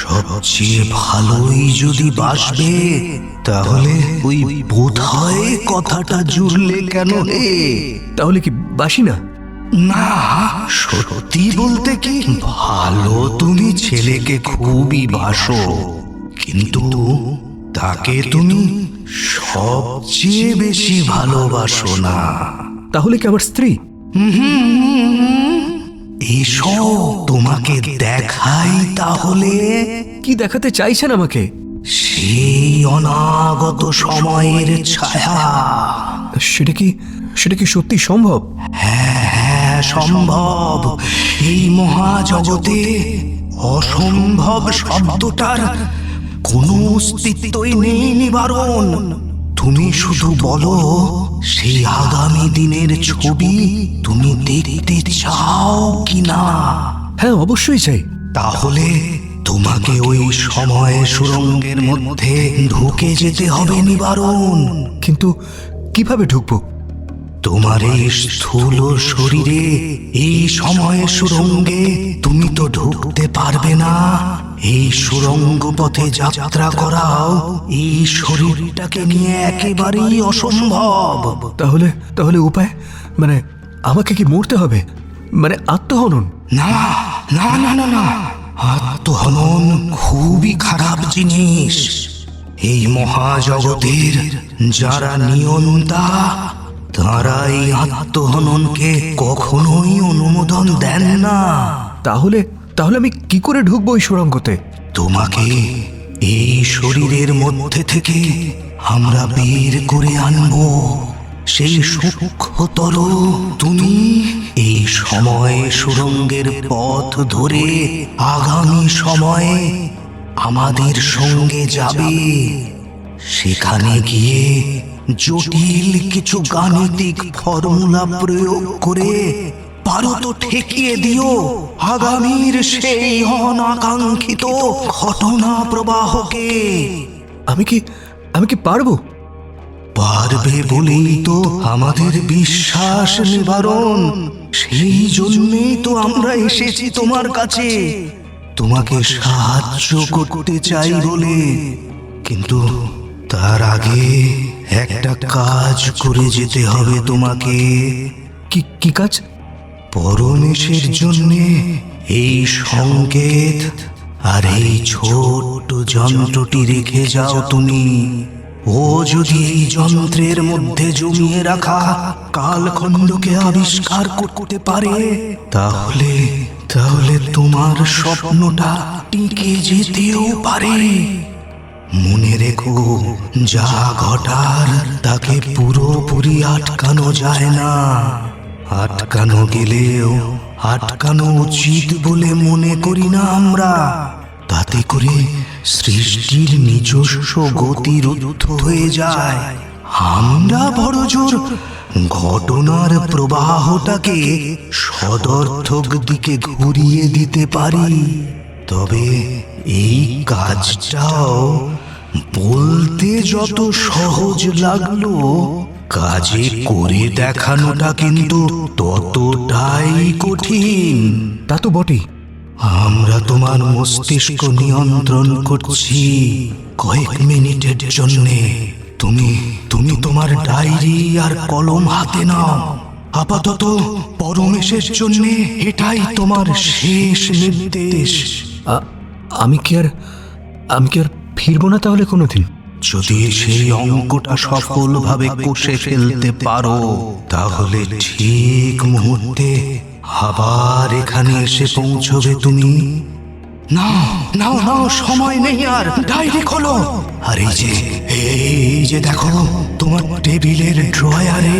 সবচেয়ে ভালোই যদি বাসবে, তাহলে ওই বোধহয় কথাটা জুড়লে কেন রে? তাহলে কি বাসি না? না, সত্যি বলতে কি, ভালো তুমি ছেলেকে খুবই বাসো, কিন্তু তাকে তুমি সবচেয়ে বেশি ভালোবাসো না। তাহলে কি আমার স্ত্রী? এসো তোমাকে দেখাই তাহলে। কি দেখাতে চাইছেন আমাকে? সেই অনাগত সময়ের ছায়া। সেটা কি সত্যি সম্ভব? হ্যাঁ, সম্ভব। এই মহাজগতে অসম্ভব শব্দটার কোনো অস্তিত্বই নেই নিবারণ। তুমি শুধু বলো সেই আগামী দিনের ছবি তুমি দেখতে চাও কিনা। হ্যাঁ, অবশ্যই চাই। তাহলে তোমাকে ওই সময় সুড়ঙ্গের মধ্যে ঢুকে যেতে হবে নিবারণ। কিন্তু কিভাবে ঢুকবো? তোমার এই স্থূল শরীরে এই সময় সুড়ঙ্গে তুমি তো ঢুকতে পারবে না। এই সুড়ঙ্গ পথে যাত্রা করাও এই শরীরটাকে নিয়ে একেবারেই অসম্ভব। তাহলে উপায়? মানে আমাকে কি মরতে হবে? মানে আত্মহনন? না না না না না, আত্মহনন খুবই খারাপ জিনিস। এই মহাজগতের যারা নিয়ন্তা তারা এই আত্মহননকে কখনোই অনুমোদন দেন না। তাহলে আমি কি করে ঢুকবো ওই সুড়ঙ্গতে? তোমাকে এই শরীরের মধ্যে থেকে আমরা বের করে আনবো। সেই সূক্ষ্মতর তুমি এই সময় সুড়ঙ্গের পথ ধরে আগামী সময়ে আমাদের সঙ্গে যাবে। সেখানে গিয়ে জটিল কিছু গাণিতিক ফর্মুলা প্রয়োগ করে পারো তো ঠেকিয়ে দিও আগামীর সেই অনাকাঙ্ক্ষিত ঘটনা প্রবাহকে। আমি কি পারবো? পারবে বলেই তো আমাদের বিশ্বাস নিবারণ। সেই জন্যই তো আমরা এসেছি তোমার কাছে, তোমাকে সাহায্য করতে চাই বলে। কিন্তু তার আগে একটা কাজ করে যেতে হবে তোমাকে। কি কাজ? পরমেশের জন্য এই সংকেত আর এই ছোট্ট যন্ত্রটি রেখে যাও তুমি। ও যদি এই যন্ত্রের মধ্যে জমিয়ে রাখা কালখণ্ডকে আবিষ্কার করতে পারে তাহলে তোমার স্বপ্নটা টিকে যেতেও পারে। মনে রেখো, যা ঘটার তাকে পুরোপুরি আটকানো যায় না। আটকানো গেলেও আটকানো উচিত বলে মনে করি না আমরা। তাতে করে সৃষ্টির নিজস্ব গতি রুদ্ধ হয়ে যায়। আমরা বড় জোর ঘটনার প্রবাহটাকে সদর্থক দিকে ঘুরিয়ে দিতে পারি। তবে এই কাজটাও বলতে যত সহজ লাগলো, কাজে করে দেখানোটা কিন্তু ততটাই কঠিন। তা তো বটেই। আমরা তোমার মস্তিষ্ক নিয়ন্ত্রণ করছি কয়েক মিনিটের জন্যে। তুমি তোমার ডায়েরি আর কলম হাতে নাও। আপাতত পরমেশের জন্য এটাই তোমার শেষ নির্দেশ। আমি কি আর ফিরবো না তাহলে কোনোদিন? যদি সেই অঙ্কটা সফলভাবে কষে ফেলতে পারো তাহলে ঠিক মুহূর্তে আবার এখানে এসে পৌঁছবে তুমি। নাও, সময় নেই আর। ডায়েরি খোলো। আর এই যে দেখো, তোমার টেবিলের ড্রয়ারে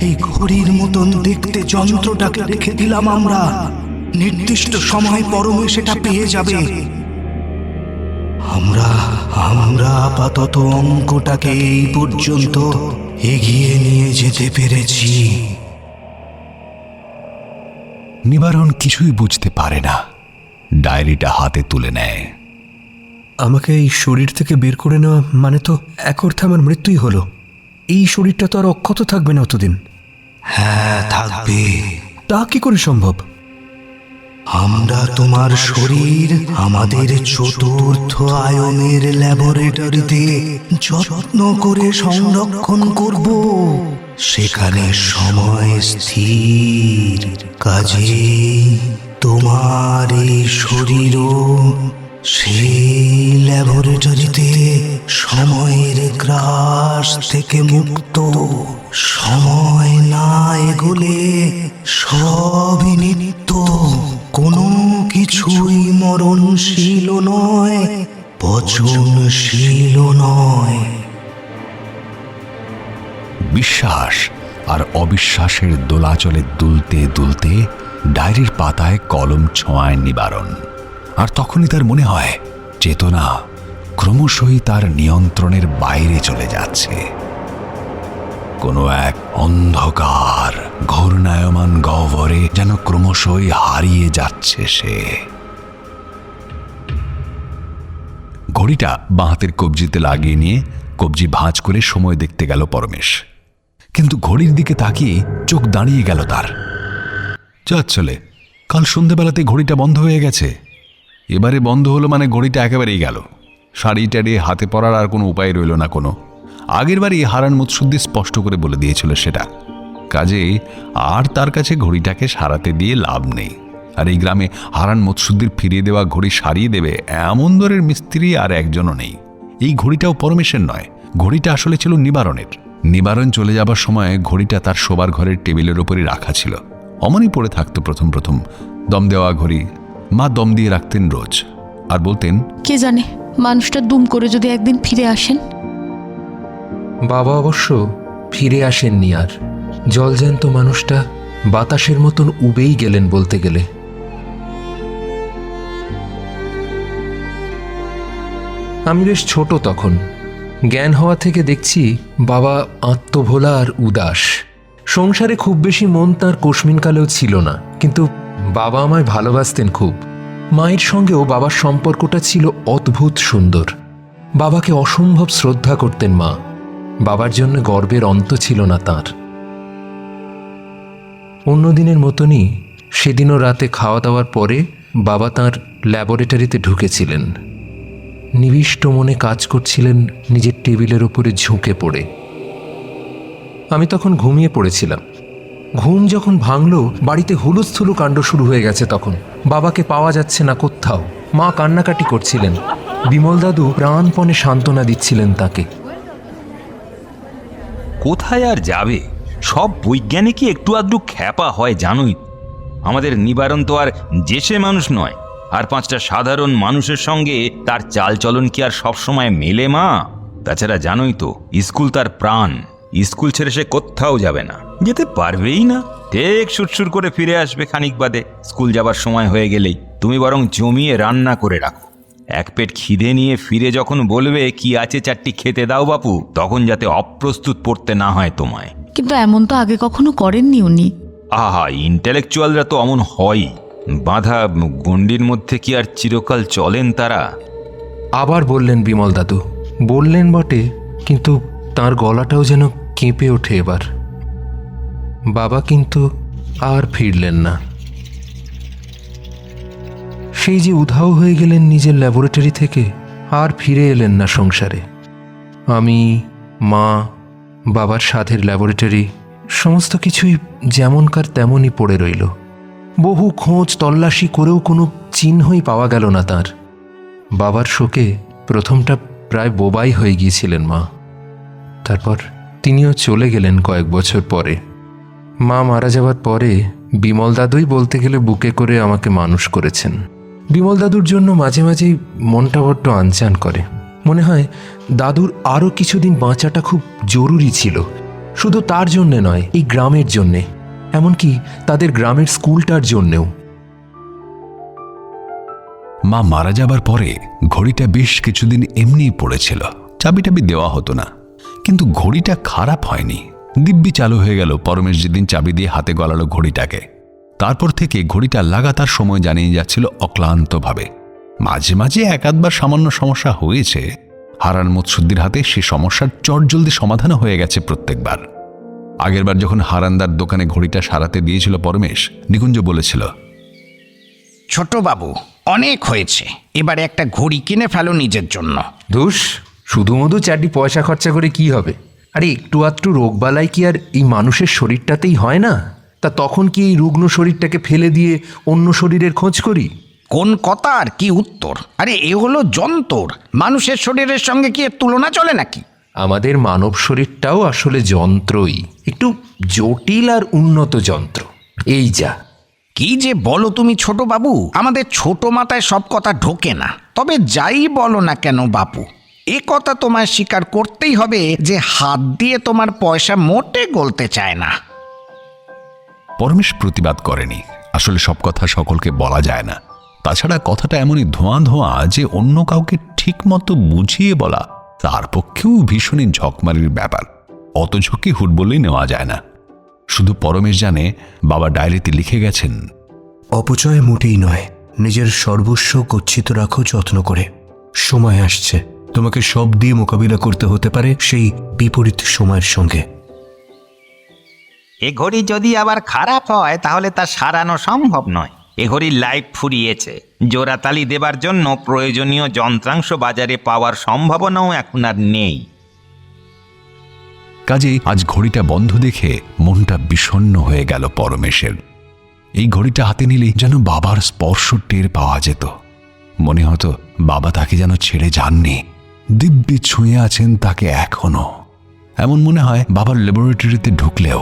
এই ঘড়ির মতন দেখতে যন্ত্রটাকে রেখে দিলাম আমরা। নির্দিষ্ট সময় পরমে সেটা পেয়ে যাবে। আমরা আপাতত অঙ্কটাকে এই পর্যন্ত এগিয়ে নিয়ে যেতে পেরেছি। নিবারণ কিছুই বুঝতে পারে না, ডায়েরিটা হাতে তুলে নেয়। আমাকে এই শরীর থেকে বের করে নেওয়া মানে তো এক অর্থে আমার মৃত্যুই হলো। এই শরীরটা তো আর অক্ষত থাকবে না অতদিন। হ্যাঁ, থাকবে। তা কি করে সম্ভব? আমরা তোমার শরীর আমাদের চতুর্থ আয়নের ল্যাবরেটরিতে যত্ন করে সংরক্ষণ করব। সেখানে সময় স্থির। কাজেই তোমার এই শরীরও সেই ল্যাবরেটরিতে সময়ের গ্রাস থেকে মুক্ত। সময় না এগোলে সবই নিত্য। পচনশীল নয়, পচনশীল নয়। বিশ্বাস আর অবিশ্বাসের দোলাচলে দুলতে দুলতে ডায়েরির পাতায় কলম ছোঁয়ায় নিবারণ। আর তখনই তার মনে হয় চেতনা ক্রমশই তার নিয়ন্ত্রণের বাইরে চলে যাচ্ছে। কোনো এক অন্ধকার ঘূর্ণায়মান গহ্বরে যেন ক্রমশই হারিয়ে যাচ্ছে সে। ঘড়িটা বাঁ হাতের কবজিতে লাগিয়ে নিয়ে কবজি ভাঁজ করে সময় দেখতে গেল পরমেশ। কিন্তু ঘড়ির দিকে তাকিয়ে চোখ দাঁড়িয়ে গেল তার। চলে কাল সন্ধ্যেবেলাতে ঘড়িটা বন্ধ হয়ে গেছে, এবারে বন্ধ হলো মানে ঘড়িটা একেবারেই গেল। শাড়ি টাড়ি হাতে পরার আর কোনো উপায় রইল না কোনো। আগের বারই হারান মুৎসুদ্দি স্পষ্ট করে বলে দিয়েছিল সেটা। কাজে আর তার কাছে ঘড়িটাকে সারাতে দিয়ে লাভ নেই। আর এই গ্রামে হারান মুৎসুদ্দির ফিরিয়ে দেওয়া ঘড়ি সারিয়ে দেবে এমন দরের মিস্ত্রি আর একজনও নেই। এই ঘড়িটাও পরমেশের নয়, ঘড়িটা আসলে ছিল নিবারণের। নিবারণ চলে যাবার সময় ঘড়িটা তার শোবার ঘরের টেবিলের ওপরই রাখা ছিল। অমনই পড়ে থাকতো প্রথম প্রথম। দম দেওয়া ঘড়ি, মা দম দিয়ে রাখতেন রোজ আর বলতেন, কে জানে মানুষটা দুম করে যদি একদিন ফিরে আসেন। বাবা অবশ্য ফিরে আসেননি আর। জলজ্যান্ত মানুষটা বাতাসের মতন উবেই গেলেন বলতে গেলে। আমি বেশ ছোট তখন। জ্ঞান হওয়া থেকে দেখছি বাবা আত্মভোলা আর উদাস। সংসারে খুব বেশি মন তার কোশমিনকালেও ছিল না, কিন্তু বাবা আমায় ভালোবাসতেন খুব। মায়ের সঙ্গেও বাবার সম্পর্কটা ছিল অদ্ভুত সুন্দর। বাবাকে অসম্ভব শ্রদ্ধা করতেন মা। বাবার জন্য গর্বের অন্ত ছিল না তার। অন্যদিনের মতনই সেদিনও রাতে খাওয়া দাওয়ার পরে বাবা তাঁর ল্যাবরেটরিতে ঢুকেছিলেন। নিবিষ্ট মনে কাজ করছিলেন নিজের টেবিলের ওপরে ঝুঁকে পড়ে। আমি তখন ঘুমিয়ে পড়েছিলাম। ঘুম যখন ভাঙল, বাড়িতে হুলুস্থুলু কাণ্ড শুরু হয়ে গেছে। তখন বাবাকে পাওয়া যাচ্ছে না কোথাও। মা কান্নাকাটি করছিলেন। বিমল দাদু প্রাণপণে সান্ত্বনা দিচ্ছিলেন তাকে। কোথায় আর যাবে? সব বৈজ্ঞানিকই একটু আধটু খ্যাপা হয় জানোই। আমাদের নিবারণ তো আর জেসে মানুষ নয়। আর পাঁচটা সাধারণ মানুষের সঙ্গে তার চালচলন কি আর সবসময় মেলে মা? তাছাড়া জানোই তো, স্কুল তার প্রাণ। স্কুল ছেড়ে সে কোথাও যাবে না, যেতে পারবেই না। ঠিক সুরসুর করে ফিরে আসবে খানিক বাদে। স্কুল যাবার সময় হয়ে গেলেই তুমি বরং জমিয়ে রান্না করে রাখো। এক পেট খিদে নিয়ে ফিরে যখন বলবে কি আছে চারটি খেতে দাও বাপু, তখন যাতে অপ্রস্তুত পড়তে না হয় তোমায়। কিন্তু এমন তো আগে কখনো করেননি উনি। আহা, ইন্টেলেকচুয়ালরা তো অমন হয়ই। বাঁধা গণ্ডির মধ্যে কি আর চিরকাল চলেন তারা? আবার বললেন বিমল দাদু। বললেন বটে, কিন্তু তার গলাটাও যেন কেঁপে ওঠে এবার। বাবা কিন্তু আর ফিরলেন না। সেই যে উধাও হয়ে গেলেন নিজের ল্যাবরেটরি থেকে, আর ফিরে এলেন না সংসারে। আমি, মা, বাবার সাধের ল্যাবরেটরি সমস্ত কিছুই যেমনকার তেমনই পড়ে রইল। বহু খোঁজ তল্লাশি করেও কোনো চিহ্নই পাওয়া গেল না তার। বাবার শোকে প্রথমটা প্রায় বোবাই হয়ে গিয়েছিলেন মা। তারপর তিনিও চলে গেলেন কয়েক বছর পরে। মা মারা যাওয়ার পরে বিমল দাদুই বলতে গেলে বুকে করে আমাকে মানুষ করেছেন। বিমল দাদুর জন্য মাঝে মাঝেই মনটা বড্ড আনচান করে। মনে হয় দাদুর আরও কিছুদিন বাঁচাটা খুব জরুরি ছিল। শুধু তার জন্যে নয়, এই গ্রামের জন্যে, এমনকি তাদের গ্রামের স্কুলটার জন্যেও। মা মারা যাবার পরে ঘড়িটা বেশ কিছুদিন এমনিই পড়েছিল। চাবি টাবি দেওয়া হতো না, কিন্তু ঘড়িটা খারাপ হয়নি। দিব্যি চালু হয়ে গেল পরমেশ যেদিন চাবি দিয়ে হাতে গলালো ঘড়িটাকে। তারপর থেকে ঘড়িটা লাগাতার সময় জানিয়ে যাচ্ছিল অক্লান্তভাবে। মাঝে মাঝে এক আধবার সামান্য সমস্যা হয়েছে। হারান মুৎসুদ্দির হাতে সে সমস্যার চটজলদি সমাধানও হয়ে গেছে প্রত্যেকবার। আগেরবার যখন হারানদার দোকানে ঘড়িটা সারাতে দিয়েছিল পরমেশ, নিকুঞ্জ বলেছিল, ছোট বাবু, অনেক হয়েছে, এবারে একটা ঘড়ি কিনে ফেলো নিজের জন্য। ধুস, শুধু মধু চারটি পয়সা খরচা করে কি হবে? আরে একটু আধটু রোগবালাই কি আর এই মানুষের শরীরটাতেই হয় না? তা তখন কি এই রুগ্ন শরীরটাকে ফেলে দিয়ে অন্য শরীরের খোঁজ করি? কোন কথা আর কি উত্তর? আরে এ হলো যন্ত্র, মানুষের শরীরের সঙ্গে কি এর তুলনা চলে নাকি? আমাদের মানব শরীরটাও আসলে যন্ত্রই, একটু জটিল আর উন্নত যন্ত্র। এই যা, কি যে বলো তুমি ছোট বাবু, আমাদের ছোট মাথায় সব কথা ঢোকে না। তবে যাই বলো না কেন বাপু, এ কথা তোমায় স্বীকার করতেই হবে যে হাত দিয়ে তোমার পয়সা মোটে গলতে চায় না। পরমেশ প্রতিবাদ করেনি। আসলে সব কথা সকলকে বলা যায় না। তাছাড়া কথাটা এমনই ধোঁয়া ধোঁয়া যে অন্য কাউকে ঠিক মতো বুঝিয়ে বলা তার পক্ষেও ভীষণই ঝকমারির ব্যাপার। অত ঝুঁকি হুট বলেই নেওয়া যায় না। শুধু পরমেশ জানে বাবা ডায়েরিতে লিখে গেছেন, অপচয় মোটেই নয়, নিজের সর্বস্ব গচ্ছিত রাখো যত্ন করে। সময় আসছে, তোমাকে সব দিয়ে মোকাবিলা করতে হতে পারে সেই বিপরীত সময়ের সঙ্গে। এ ঘড়ি যদি আবার খারাপ হয় তাহলে তা সারানো সম্ভব নয়। এ ঘড়ির লাইফ ফুরিয়েছে। জোড়াতালি দেবার জন্য প্রয়োজনীয় যন্ত্রাংশ বাজারে পাওয়ার সম্ভাবনাও এখন আর নেই। কাজেই আজ ঘড়িটা বন্ধ দেখে মনটা বিষণ্ণ হয়ে গেল পরমেশের। এই ঘড়িটা হাতে নিলেই যেন বাবার স্পর্শ টের পাওয়া যেত। মনে হতো বাবা তাকে যেন ছেড়ে যাননি, দিব্যি ছুঁয়ে আছেন তাকে এখনো। এমন মনে হয় বাবার ল্যাবরেটরিতে ঢুকলেও।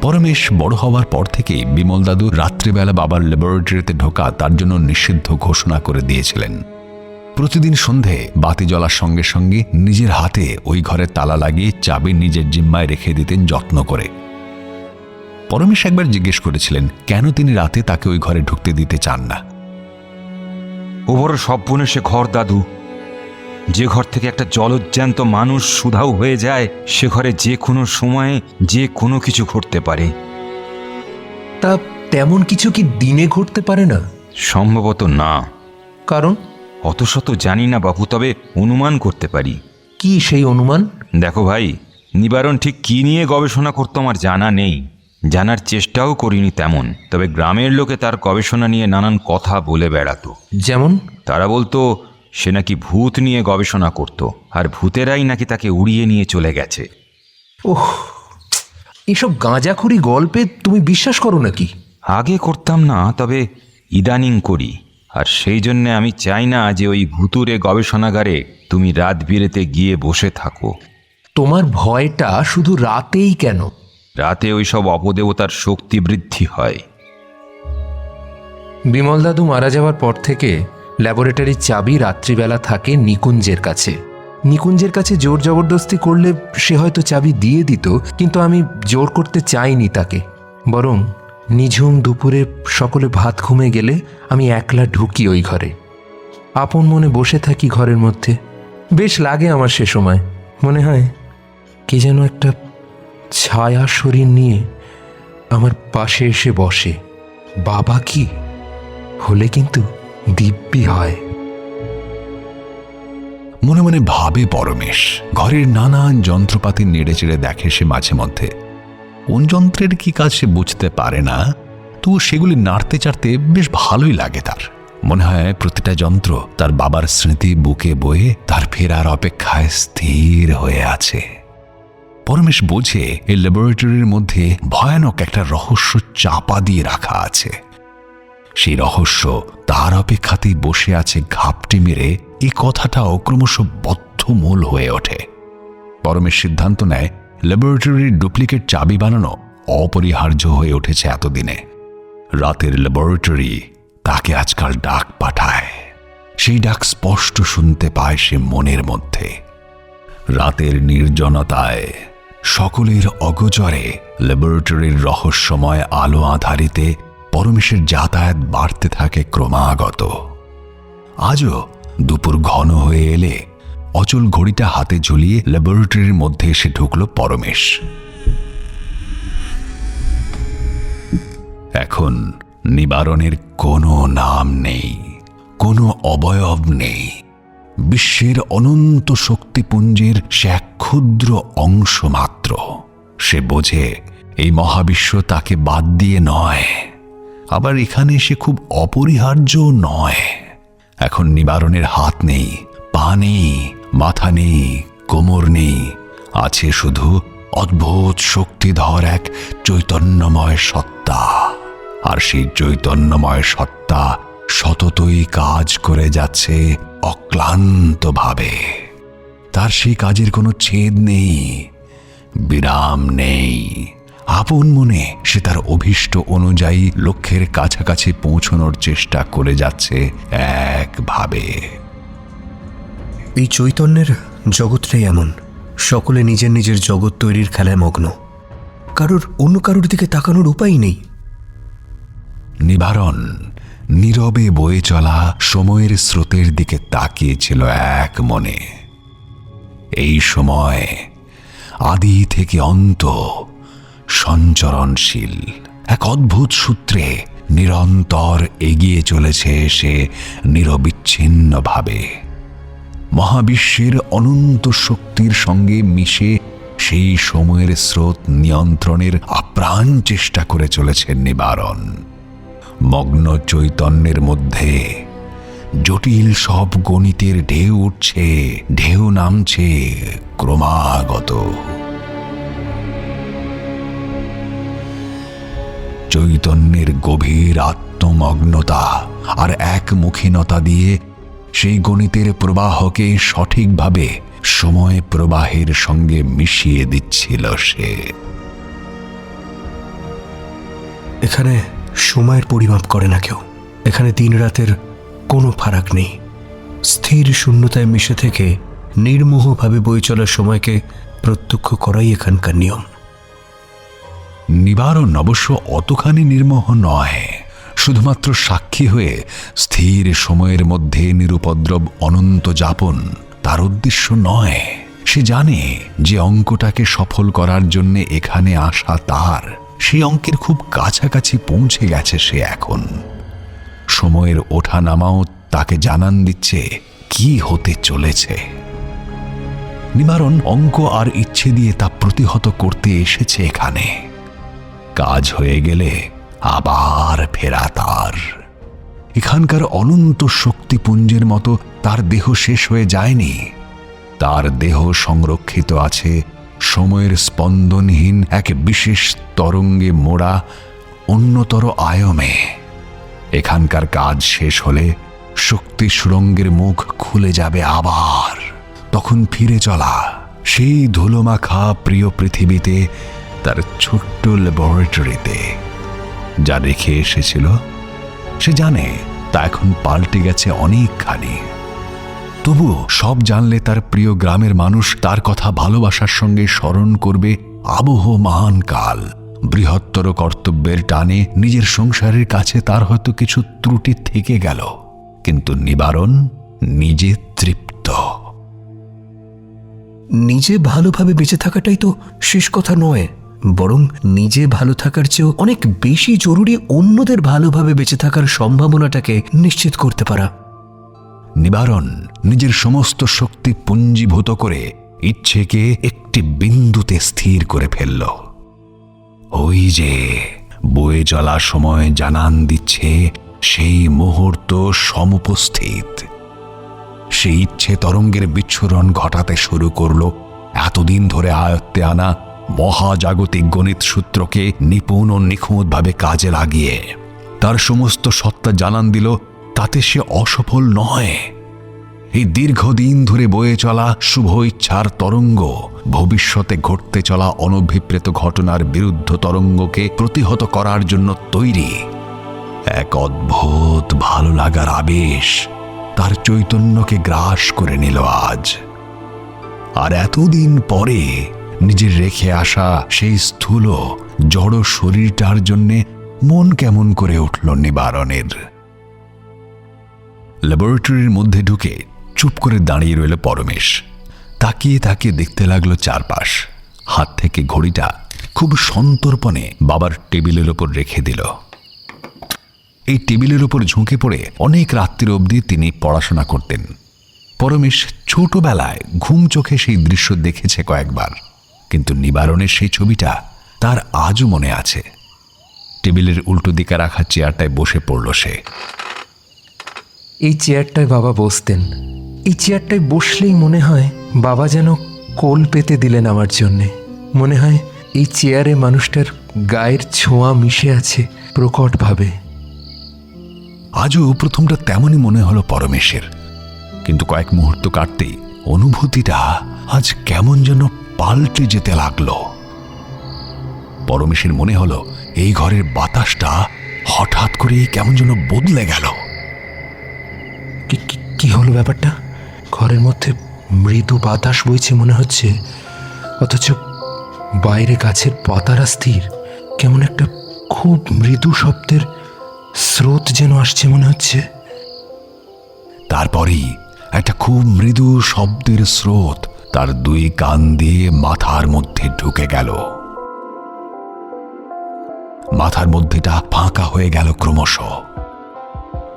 পরমেশ বড় হওয়ার পর থেকেই বিমল দাদু রাত্রিবেলা বাবার ল্যাবরেটরিতে ঢোকা তার জন্য নিষিদ্ধ ঘোষণা করে দিয়েছিলেন। প্রতিদিন সন্ধে বাতি জ্বলার সঙ্গে সঙ্গে নিজের হাতে ওই ঘরের তালা লাগিয়ে চাবি নিজের জিম্মায় রেখে দিতেন যত্ন করে। পরমেশ একবার জিজ্ঞেস করেছিলেন কেন তিনি রাতে তাকে ওই ঘরে ঢুকতে দিতে চান না। ও বড় স্বপ্নে সে ঘর দাদু, যে ঘর থেকে একটা জলজ্যান্ত মানুষ সুধাও হয়ে যায়, সে ঘরে যে কোনো সময়ে যে কোনো কিছু ঘটতে পারে। তা তেমন কিছু কি দিনে ঘটতে পারে না? সম্ভবত না। কারণ? অত শত জানি না বাবু, তবে অনুমান করতে পারি। কি সেই অনুমান? দেখো ভাই, নিবারণ ঠিক কি নিয়ে গবেষণা করতো আমার জানা নেই, জানার চেষ্টাও করিনি তেমন। তবে গ্রামের লোকে তার গবেষণা নিয়ে নানান কথা বলে বেড়াতো। যেমন? তারা বলতো সে নাকি ভূত নিয়ে গবেষণা করত, আর ভূতেরাই নাকি তাকে উড়িয়ে নিয়ে চলে গেছে। ওহ, এসব গাঁজাখুরি গল্পে তুমি বিশ্বাস করো নাকি? আগে করতাম না, তবে ইদানিং করি। আর সেই জন্যে আমি চাই না যে ওই ভুতুরে গবেষণাগারে তুমি রাত বিরেতে গিয়ে বসে থাকো। তোমার ভয়টা শুধু রাতেই কেন? রাতে ওই সব অপদেবতার শক্তি বৃদ্ধি হয়। বিমল দাদু মারা যাওয়ার পর থেকে ল্যাবরেটরির চাবি রাত্রিবেলা থাকে নিকুঞ্জের কাছে। নিকুঞ্জের কাছে জোর জবরদস্তি করলে সে হয়তো চাবি দিয়ে দিত, কিন্তু আমি জোর করতে চাইনি তাকে। বরং নিঝুম দুপুরে সকলে ভাত ঘুমে গেলে আমি একলা ঢুকি ওই ঘরে, আপন মনে বসে থাকি ঘরের মধ্যে। বেশ লাগে আমার সে সময়। মনে হয় কে যেন একটা ছায়া শরীর নিয়ে আমার পাশে এসে বসে। বাবা কি হলে কিন্তু দিব্যি হয়। মনে মনে ভাবে পরমেশ। ঘরের নানান যন্ত্রপাতি নেড়ে চেড়ে দেখে সে মাঝে মধ্যে। কোন যন্ত্রের কি কাজ সে বুঝতে পারে না, তো সেগুলি নাড়তে চাড়তে বেশ ভালোই লাগে তার। মনে হয় প্রতিটা যন্ত্র তার বাবার স্মৃতি বুকে বয়ে তার ফেরার অপেক্ষায় স্থির হয়ে আছে। পরমেশ বোঝে এই ল্যাবরেটরির মধ্যে ভয়ানক একটা রহস্য চাপা দিয়ে রাখা আছে। সেই রহস্য তার অপেক্ষাতেই বসে আছে ঘাপটি মেরে। এই কথাটাও ক্রমশ বদ্ধমূল হয়ে ওঠে। পরমেশ সিদ্ধান্ত নেয় ল্যাবরেটরির ডুপ্লিকেট চাবি বানানো অপরিহার্য হয়ে উঠেছে এতদিনে। রাতের ল্যাবরেটরি তাকে আজকাল ডাক পাঠায়। সেই ডাক স্পষ্ট শুনতে পায় সে মনের মধ্যে। রাতের নির্জনতায় সকলের অগোচরে ল্যাবরেটরির রহস্যময় আলো আধারিতে পরমেশের যাতায়াত বাড়তে থাকে ক্রমাগত। আজও দুপুর ঘন হয়ে এলে অচল ঘড়িটা হাতে ঝুলিয়ে ল্যাবরেটরির মধ্যে এসে ঢুকল পরমেশ। এখন নিবারণের কোনো নাম নেই, কোনো অবয়ব নেই। বিশ্বের অনন্ত শক্তিপুঞ্জের সে এক ক্ষুদ্র অংশ মাত্র। সে বোঝে এই মহাবিশ্ব তাকে বাদ দিয়ে নয়, আবার এখানে সে খুব অপরিহার্য নয়। এখন নিবারণের হাত নেই, পা নেই, মাথা নেই, কোমর নেই, আছে শুধু অদ্ভুত শক্তিধর এক চৈতন্যময় সত্তা। আর সেই চৈতন্যময় সত্তা সততই কাজ করে যাচ্ছে অক্লান্তভাবে। তার সেই কাজের কোনো ছেদ নেই, বিরাম নেই। আপন মনে সে তার অভীষ্ট অনুযায়ী লক্ষ্যের কাছাকাছি পৌঁছানোর চেষ্টা করে যাচ্ছে একভাবে। এই চৈতন্যের জগৎটাই এমন, সকলে নিজের নিজের জগৎ তৈরির খেলায় মগ্ন, কারোর অন্য কারোর দিকে তাকানোর উপায় নেই। নিবারণ নীরবে বয়ে চলা সময়ের স্রোতের দিকে তাকিয়েছিল এক মনে। এই সময় আদি থেকে অন্ত সঞ্চরণশীল এক অদ্ভুত সূত্রে নিরন্তর এগিয়ে চলেছে সে নিরবিচ্ছিন্নভাবে। মহাবিশ্বের অনন্ত শক্তির সঙ্গে মিশে সেই সময়ের স্রোত নিয়ন্ত্রণের আপ্রাণ চেষ্টা করে চলেছে নিবারণ। মগ্ন চৈতন্যের মধ্যে জটিল সব গণিতের ঢেউ উঠছে, ঢেউ নামছে ক্রমাগত। চৈতন্যের গভীর আত্মমগ্নতা আর একমুখীনতা দিয়ে সেই গণিতের প্রবাহকে সঠিকভাবে সময় প্রবাহের সঙ্গে মিশিয়ে দিচ্ছিল সে। এখানে সময়ের পরিমাপ করে না কেউ, এখানে দিন রাতের কোনো ফারাক নেই। স্থির শূন্যতায় মিশে থেকে নির্মোহভাবে বয়ে চলার সময়কে প্রত্যক্ষ করাই এখানকার নিয়ম। নিবারণ অবশ্য অতখানি নির্মোহ নয়, শুধুমাত্র সাক্ষী হয়ে স্থির সময়ের মধ্যে নিরুপদ্রব অনন্ত যাপন তার উদ্দেশ্য নয়। সে জানে যে অঙ্কটাকে সফল করার জন্য এখানে আসা তার, সেই অঙ্কের খুব কাছাকাছি পৌঁছে গেছে সে এখন। সময়ের ওঠানামাও তাকে জানান দিচ্ছে কি হতে চলেছে। নিবারণ অঙ্ক আর ইচ্ছে দিয়ে তা প্রতিহত করতে এসেছে এখানে। কাজ হয়ে গেলে আবার ফেরা তার। এখানকার অনন্ত শক্তিপুঞ্জের মতো তার দেহ শেষ হয়ে যায়নি। তার দেহ সংরক্ষিত আছে সময়ের স্পন্দনহীন এক বিশেষ তরঙ্গে মোড়া অন্যতর আয়মে। এখানকার কাজ শেষ হলে শক্তি সুড়ঙ্গের মুখ খুলে যাবে আবার। তখন ফিরে চলা সেই ধুলোমাখা প্রিয় পৃথিবীতে, তার ছোট্ট ল্যাবরেটরিতে। যা রেখে এসেছিল সে জানে তা এখন পাল্টে গেছে অনেকখানি। তবু সব জানলে তার প্রিয় গ্রামের মানুষ তার কথা ভালোবাসার সঙ্গে স্মরণ করবে আবহমান কাল। বৃহত্তর কর্তব্যের টানে নিজের সংসারের কাছে তার হয়তো কিছু ত্রুটি থেকে গেল, কিন্তু নিবারণ নিজে তৃপ্ত। নিজে ভালোভাবে বেঁচে থাকাটাই তো শেষ কথা নয়, বরং নিজে ভালো থাকার চেয়েও অনেক বেশি জরুরি অন্যদের ভালোভাবে বেঁচে থাকার সম্ভাবনাটাকে নিশ্চিত করতে পারা। নিবারণ নিজের সমস্ত শক্তি পুঞ্জীভূত করে ইচ্ছেকে একটি বিন্দুতে স্থির করে ফেলল। ওই যে বয়ে চলা সময় জানান দিচ্ছে সেই মুহূর্ত সমুপস্থিত। সেই ইচ্ছে তরঙ্গের বিচ্ছুরণ ঘটাতে শুরু করল এতদিন ধরে আয়ত্তে আনা মহাজাগতিক গণিত সূত্রকে নিপুণ ও নিখুঁতভাবে কাজে লাগিয়ে। তার সমস্ত সত্তা জানান দিল তাতে সে অসফল নয়। এই দীর্ঘদিন ধরে বয়ে চলা শুভ ইচ্ছার তরঙ্গ ভবিষ্যতে ঘটতে চলা অনভিপ্রেত ঘটনার বিরুদ্ধ তরঙ্গকে প্রতিহত করার জন্য তৈরি। এক অদ্ভুত ভালো লাগার আবেশ তার চৈতন্যকে গ্রাস করে নিল আজ। আর এতদিন পরে নিজের রেখে আসা সেই স্থূল জড় শরীরটার জন্যে মন কেমন করে উঠল নিবারণের। ল্যাবরেটরির মধ্যে ঢুকে চুপ করে দাঁড়িয়ে রইল পরমেশ। তাকিয়ে তাকিয়ে দেখতে লাগলো চারপাশ। হাত থেকে ঘড়িটা খুব সন্তর্পণে বাবার টেবিলের ওপর রেখে দিল। এই টেবিলের ওপর ঝুঁকে পড়ে অনেক রাত্রির অবধি তিনি পড়াশোনা করতেন। পরমেশ ছোটবেলায় ঘুম চোখে সেই দৃশ্য দেখেছে কয়েকবার, কিন্তু নিবারণের সেই ছবিটা তার আজও মনে আছে। টেবিলের উল্টো দিকে রাখা চেয়ারটায় বসে পড়ল সে। এই চেয়ারটায় বাবা বসতেন। এই চেয়ারটায় বসলেই মনে হয় বাবা যেন কোল পেতে দিলেন আমার জন্যে। মনে হয় এই চেয়ারে মানুষটার গায়ের ছোঁয়া মিশে আছে প্রকটভাবে। আজও প্রথমটা তেমনই মনে হলো পরমেশের, কিন্তু কয়েক মুহূর্ত কাটতেই অনুভূতিটা আজ কেমন যেন পাল্টে যেতে লাগলো। পরমেশের মনে হলো এই ঘরের বাতাসটা হঠাৎ করেই কেমন যেন বদলে গেল। কি হলো ব্যাপারটা? ঘরের মধ্যে মৃদু বাতাস বইছে মনে হচ্ছে, অথচ বাইরে গাছের পাতারা স্থির। কেমন একটা খুব মৃদু শব্দের স্রোত যেন আসছে মনে হচ্ছে। তারপরেই একটা খুব মৃদু শব্দের স্রোত তার দুই কান দিয়ে মাথার মধ্যে ঢুকে গেল। মাথার মধ্যেটা ফাঁকা হয়ে গেল ক্রমশ,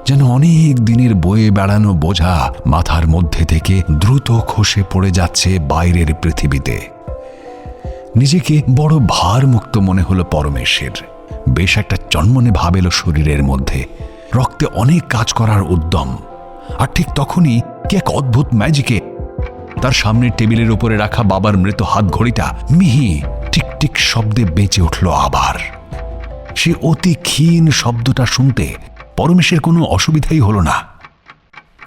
যেন অনেক দিনের বয়ে বেড়ানো বোঝা মাথার মধ্যে থেকে দ্রুত খসে পড়ে যাচ্ছে বাইরের পৃথিবীতে। নিজেকে বড় ভারমুক্ত মনে হলো পরমেশের। বেশ একটা চনমনে ভাব এলো শরীরের মধ্যে, রক্তে অনেক কাজ করার উদ্যম। আর ঠিক তখনই কি এক অদ্ভুত ম্যাজিকে তার সামনের টেবিলের উপরে রাখা বাবার মৃত হাত ঘড়িটা মিহি টিকটিক শব্দে বেঁচে উঠল আবার। সে অতি ক্ষীণ শব্দটা শুনতে পরমেশের কোনো অসুবিধাই হলো না।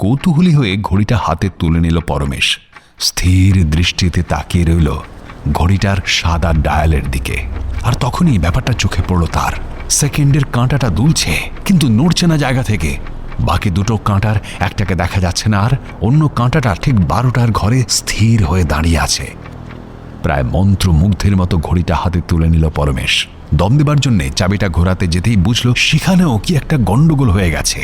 কৌতূহলী হয়ে ঘড়িটা হাতে তুলে নিল পরমেশ। স্থির দৃষ্টিতে তাকিয়ে রইল ঘড়িটার সাদা ডায়ালের দিকে। আর তখনই ব্যাপারটা চোখে পড়ল তার। সেকেন্ডের কাঁটাটা দুলছে, কিন্তু নড়ছে না জায়গা থেকে। বাকি দুটো কাঁটার একটাকে দেখা যাচ্ছে না, আর অন্য কাঁটাটা ঠিক 12টার ঘরে স্থির হয়ে দাঁড়িয়ে আছে। প্রায় মন্ত্রমুগ্ধের মতো ঘড়িটা হাতে তুলে নিল পরমেশ। দম দেবার জন্যে চাবিটা ঘোরাতে যেতেই বুঝল সেখানেও কি একটা গন্ডগোল হয়ে গেছে।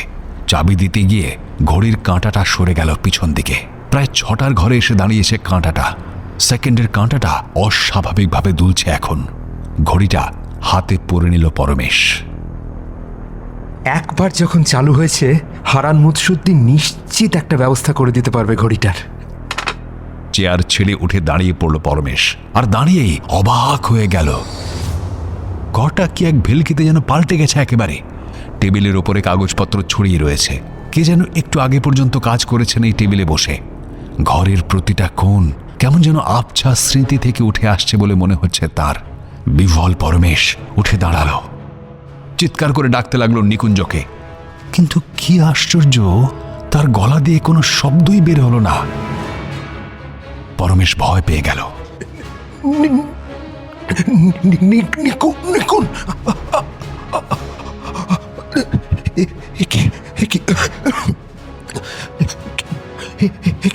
চাবি দিতে গিয়ে ঘড়ির কাঁটাটা সরে গেল পিছন দিকে। প্রায় 6টার ঘরে এসে দাঁড়িয়েছে কাঁটাটা। সেকেন্ডের কাঁটাটা অস্বাভাবিকভাবে দুলছে এখন। ঘড়িটা হাতে পরে নিল পরমেশ। একবার যখন চালু হয়েছে, হারান মুৎসুদ্দিন নিশ্চিত একটা ব্যবস্থা করে দিতে পারবে ঘড়িটার। চেয়ার ছেড়ে উঠে দাঁড়িয়ে পড়ল পরমেশ, আর দাঁড়িয়েই অবাক হয়ে গেল। ঘরটা কি এক ভেলকিতে যেন পাল্টে গেছে একেবারে। টেবিলের ওপরে কাগজপত্র ছড়িয়ে রয়েছে। কে যেন একটু আগে পর্যন্ত কাজ করেছেন এই টেবিলে বসে। ঘরের প্রতিটা কোণ কেমন যেন আবছা স্মৃতি থেকে উঠে আসছে বলে মনে হচ্ছে তার। বিহ্বল পরমেশ উঠে দাঁড়ালো, চিৎকার করে ডাকতে লাগলো নিকুঞ্জকে। কিন্তু কি আশ্চর্য, তার গলা দিয়ে কোনো শব্দই বের হলো না। পরমেশ ভয় পেয়ে গেল।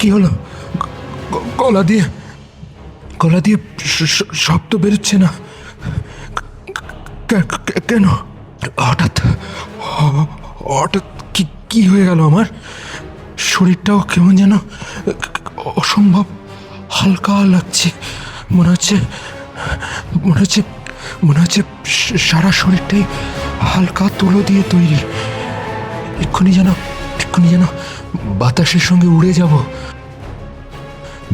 কি হলো? গলা দিয়ে শব্দ বেরোচ্ছে না কেন? হঠাৎ কি হয়ে গেল আমার? শরীরটাও কেমন যেন অসম্ভব হালকা লাগছে। মনে হচ্ছে সারা শরীরটাই হালকা তুলো দিয়ে তৈরি। এক্ষুনি যেন বাতাসের সঙ্গে উড়ে যাব।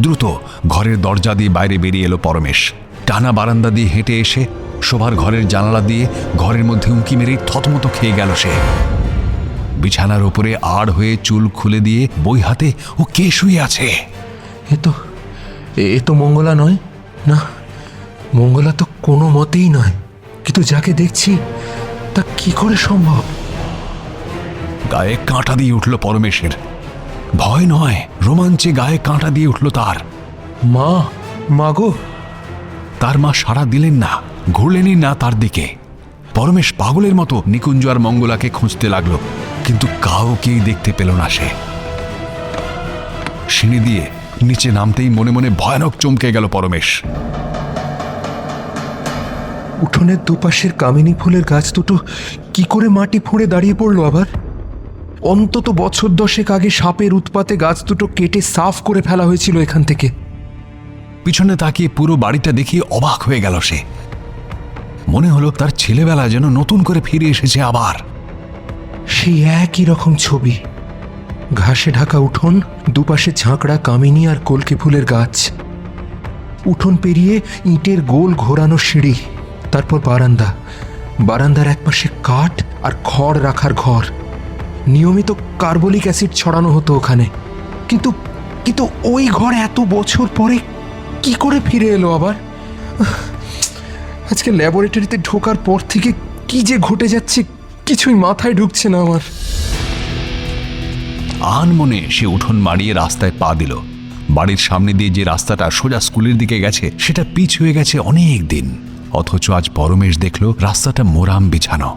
দ্রুত ঘরের দরজা দিয়ে বাইরে বেরিয়ে এলো পরমেশ। টানা বারান্দা দিয়ে হেঁটে এসে শোবার ঘরের জানালা দিয়ে ঘরের মধ্যে উঁকি মেরে থতমত খেয়ে গেল সে। বিছানার উপরে আড় হয়ে চুল খুলে দিয়ে বই হাতে ও কে শুয়ে আছে? এ তো মঙ্গলা নয়। না, মঙ্গলা তো কোনো মতেই নয়। কিন্তু যাকে দেখছি তা কি করে সম্ভব? গায়ে কাঁটা দিয়ে উঠল পরমেশের। ভয় নয়, রোমাঞ্চে গায়ে কাঁটা দিয়ে উঠল তার। মা গো! তার মা সাড়া দিলেন না, ঘুরলেনই না তার দিকে। পরমেশ পাগলের মতো নিকুঞ্জ আর মঙ্গলাকে খুঁজতে লাগলো, কিন্তু কাউকেই দেখতে পেল না সে। সিঁড়ি দিয়ে নিচে নামতেই মনে মনে ভয়ানক চমকে গেল পরমেশ। উঠোনের দুপাশের কামিনী ফুলের গাছ দুটো কি করে মাটি ফুঁড়ে দাঁড়িয়ে পড়লো আবার? অন্তত বছর 10 আগে সাপের উৎপাতে গাছ দুটো কেটে সাফ করে ফেলা হয়েছিল এখান থেকে। পিছনে তাকিয়ে পুরো বাড়িটা দেখিয়ে অবাক হয়ে গেল সে। মনে হলো তার ছেলেবেলা যেন নতুন করে ফিরে এসেছে আবার। সেই একই রকম ছবি। ঘাসে ঢাকা উঠোন, দুপাশে ঝাঁকড়া কামিনী আর কলকে ফুলের গাছ। উঠোন পেরিয়ে ইটের গোল ঘোরানো সিঁড়ি, তারপর বারান্দার একপাশে কাঠ আর খড় রাখার ঘর। নিয়মিত কার্বলিক অ্যাসিড ছড়ানো হতো ওখানে। কিন্তু ওই ঘর এত বছর পরে কি করে ফিরে এলো আবার? আজকে ল্যাবরেটরিতে ঢোকার পর থেকে কি যে ঘটে যাচ্ছে কিছুই মাথায় ঢুকছে না আমার। আনমনে সে উঠোন মারিয়ে রাস্তায় পা দিল। বাড়ির সামনে দিয়ে যে রাস্তাটা সোজা স্কুলের দিকে গেছে সেটা পিছ হয়ে গেছে অনেক দিন। অথচ আজ পরমেশ দেখল রাস্তাটা মোরাম বিছানো।